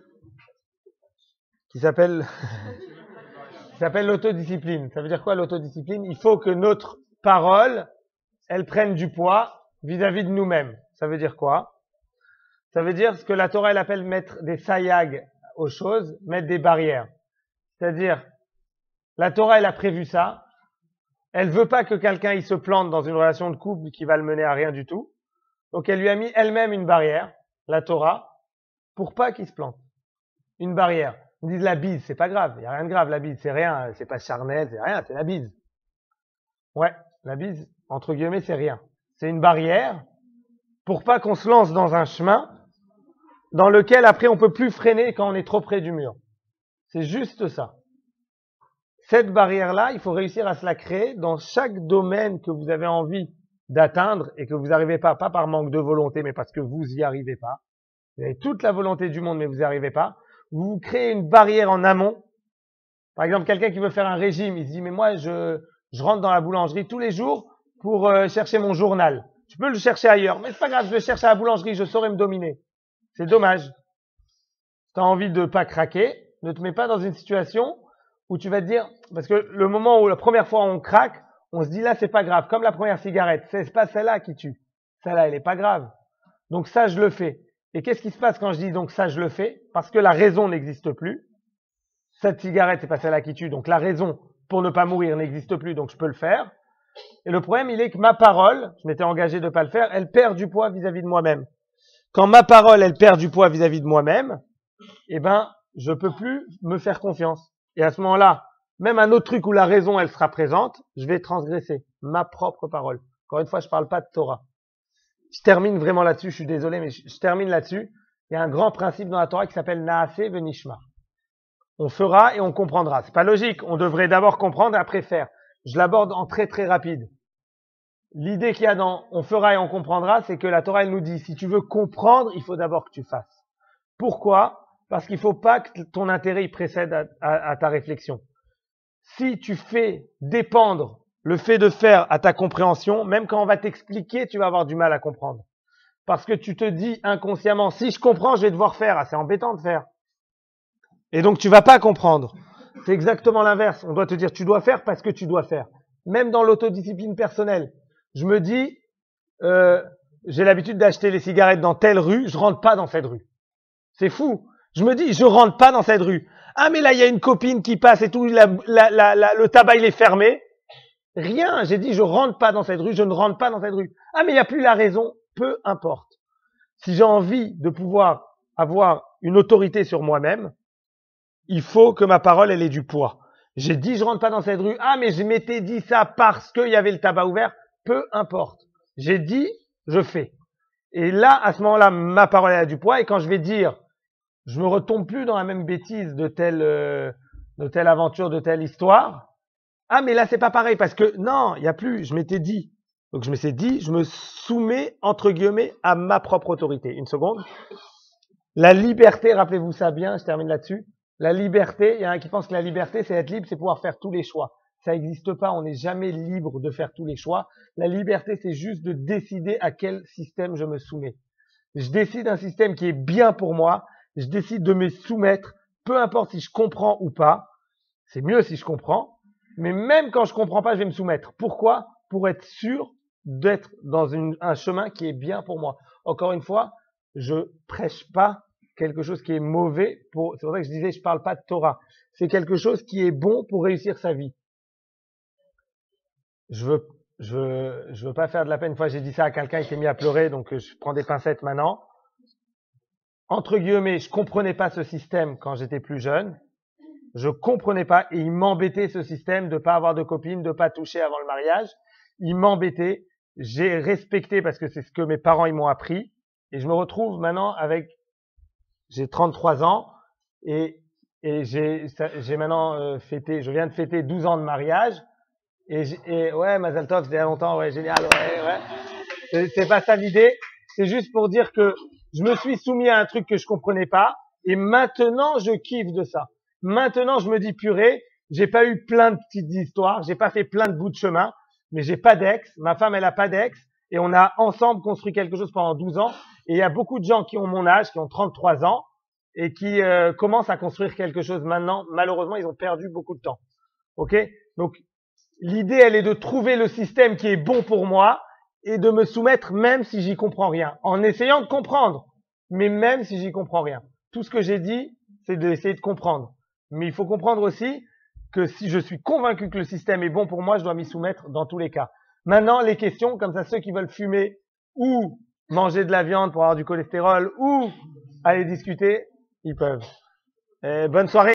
l'autodiscipline. Ça veut dire quoi l'autodiscipline? Il faut que notre parole, elle prenne du poids vis-à-vis de nous-mêmes. Ça veut dire quoi? Ça veut dire ce que la Torah elle appelle mettre des sayags aux choses, mettre des barrières. C'est-à-dire, la Torah elle a prévu ça. Elle veut pas que quelqu'un il se plante dans une relation de couple qui va le mener à rien du tout. Donc elle lui a mis elle-même une barrière, la Torah, pour pas qu'il se plante. Une barrière. On dit la bise, c'est pas grave, il y a rien de grave, la bise, c'est rien, c'est pas charnel, c'est rien, c'est la bise. Ouais, la bise, entre guillemets, c'est rien. C'est une barrière pour pas qu'on se lance dans un chemin dans lequel après on peut plus freiner quand on est trop près du mur. C'est juste ça. Cette barrière-là, il faut réussir à se la créer dans chaque domaine que vous avez envie d'atteindre et que vous n'arrivez pas par manque de volonté, mais parce que vous y arrivez pas. Vous avez toute la volonté du monde, mais vous n'y arrivez pas. Vous créez une barrière en amont. Par exemple, quelqu'un qui veut faire un régime, il se dit, mais moi, je rentre dans la boulangerie tous les jours pour chercher mon journal. Tu peux le chercher ailleurs, mais c'est pas grave, je le cherche à la boulangerie, je saurai me dominer. C'est dommage. Tu as envie de pas craquer, ne te mets pas dans une situation où tu vas te dire, parce que le moment où la première fois on craque, on se dit là c'est pas grave, comme la première cigarette, c'est pas celle-là qui tue. Celle-là elle est pas grave. Donc ça je le fais. Et qu'est-ce qui se passe quand je dis donc ça je le fais? Parce que la raison n'existe plus. Cette cigarette c'est pas celle-là qui tue, donc la raison pour ne pas mourir n'existe plus, donc je peux le faire. Et le problème il est que ma parole, je m'étais engagé de pas le faire, elle perd du poids vis-à-vis de moi-même. Quand ma parole elle perd du poids vis-à-vis de moi-même, eh ben je peux plus me faire confiance. Et à ce moment-là, même un autre truc où la raison elle sera présente, je vais transgresser ma propre parole. Encore une fois, je parle pas de Torah. Je termine vraiment là-dessus, je suis désolé, mais je termine là-dessus. Il y a un grand principe dans la Torah qui s'appelle Naaseh Venishma. On fera et on comprendra. C'est pas logique. On devrait d'abord comprendre et après faire. Je l'aborde en très très rapide. L'idée qu'il y a dans on fera et on comprendra, c'est que la Torah elle nous dit si tu veux comprendre, il faut d'abord que tu fasses. Pourquoi? Parce qu'il faut pas que ton intérêt il précède à ta réflexion. Si tu fais dépendre le fait de faire à ta compréhension, même quand on va t'expliquer, tu vas avoir du mal à comprendre. Parce que tu te dis inconsciemment, si je comprends, je vais devoir faire. Ah, c'est embêtant de faire. Et donc, tu vas pas comprendre. C'est exactement l'inverse. On doit te dire, tu dois faire parce que tu dois faire. Même dans l'autodiscipline personnelle. Je me dis, j'ai l'habitude d'acheter les cigarettes dans telle rue, je rentre pas dans cette rue. C'est fou. Je me dis, je rentre pas dans cette rue. Ah, mais là, il y a une copine qui passe et tout, le tabac, il est fermé. Rien. J'ai dit, je rentre pas dans cette rue, je ne rentre pas dans cette rue. Ah, mais il n'y a plus la raison. Peu importe. Si j'ai envie de pouvoir avoir une autorité sur moi-même, il faut que ma parole, elle ait du poids. J'ai dit, je rentre pas dans cette rue. Ah, mais je m'étais dit ça parce qu'il y avait le tabac ouvert. Peu importe. J'ai dit, je fais. Et là, à ce moment-là, ma parole, elle a du poids. Et quand je vais dire, je me retombe plus dans la même bêtise de telle aventure, de telle histoire. Ah, mais là, c'est pas pareil parce que non, il y a plus. Je m'étais dit. Donc, je me suis dit, je me soumets, entre guillemets, à ma propre autorité. Une seconde. La liberté, rappelez-vous ça bien, je termine là-dessus. La liberté, il y en a un qui pense que la liberté, c'est être libre, c'est pouvoir faire tous les choix. Ça n'existe pas, on n'est jamais libre de faire tous les choix. La liberté, c'est juste de décider à quel système je me soumets. Je décide un système qui est bien pour moi, je décide de me soumettre, peu importe si je comprends ou pas. C'est mieux si je comprends, mais même quand je comprends pas, je vais me soumettre. Pourquoi? Pour être sûr d'être dans un chemin qui est bien pour moi. Encore une fois, je prêche pas quelque chose qui est mauvais c'est pour ça que je disais, je parle pas de Torah. C'est quelque chose qui est bon pour réussir sa vie. Je veux pas faire de la peine. Une fois, j'ai dit ça à quelqu'un, il s'est mis à pleurer, donc je prends des pincettes maintenant. Entre guillemets, je comprenais pas ce système quand j'étais plus jeune. Je comprenais pas et il m'embêtait ce système de pas avoir de copine, de pas toucher avant le mariage. Il m'embêtait. J'ai respecté parce que c'est ce que mes parents ils m'ont appris et je me retrouve maintenant j'ai 33 ans et j'ai maintenant je viens de fêter 12 ans de mariage et ouais, Mazal Tov, c'était il y a longtemps, ouais, génial, ouais. C'est pas ça l'idée. C'est juste pour dire que je me suis soumis à un truc que je comprenais pas et maintenant je kiffe de ça. Maintenant, je me dis purée, j'ai pas eu plein de petites histoires, j'ai pas fait plein de bouts de chemin, mais j'ai pas d'ex, ma femme elle a pas d'ex et on a ensemble construit quelque chose pendant 12 ans et il y a beaucoup de gens qui ont mon âge, qui ont 33 ans et qui commencent à construire quelque chose maintenant. Malheureusement, ils ont perdu beaucoup de temps. OK? Donc l'idée elle est de trouver le système qui est bon pour moi et de me soumettre même si j'y comprends rien, en essayant de comprendre, mais même si j'y comprends rien. Tout ce que j'ai dit, c'est d'essayer de comprendre. Mais il faut comprendre aussi que si je suis convaincu que le système est bon pour moi, je dois m'y soumettre dans tous les cas. Maintenant, les questions, comme ça, ceux qui veulent fumer ou manger de la viande pour avoir du cholestérol ou aller discuter, ils peuvent. Bonne soirée.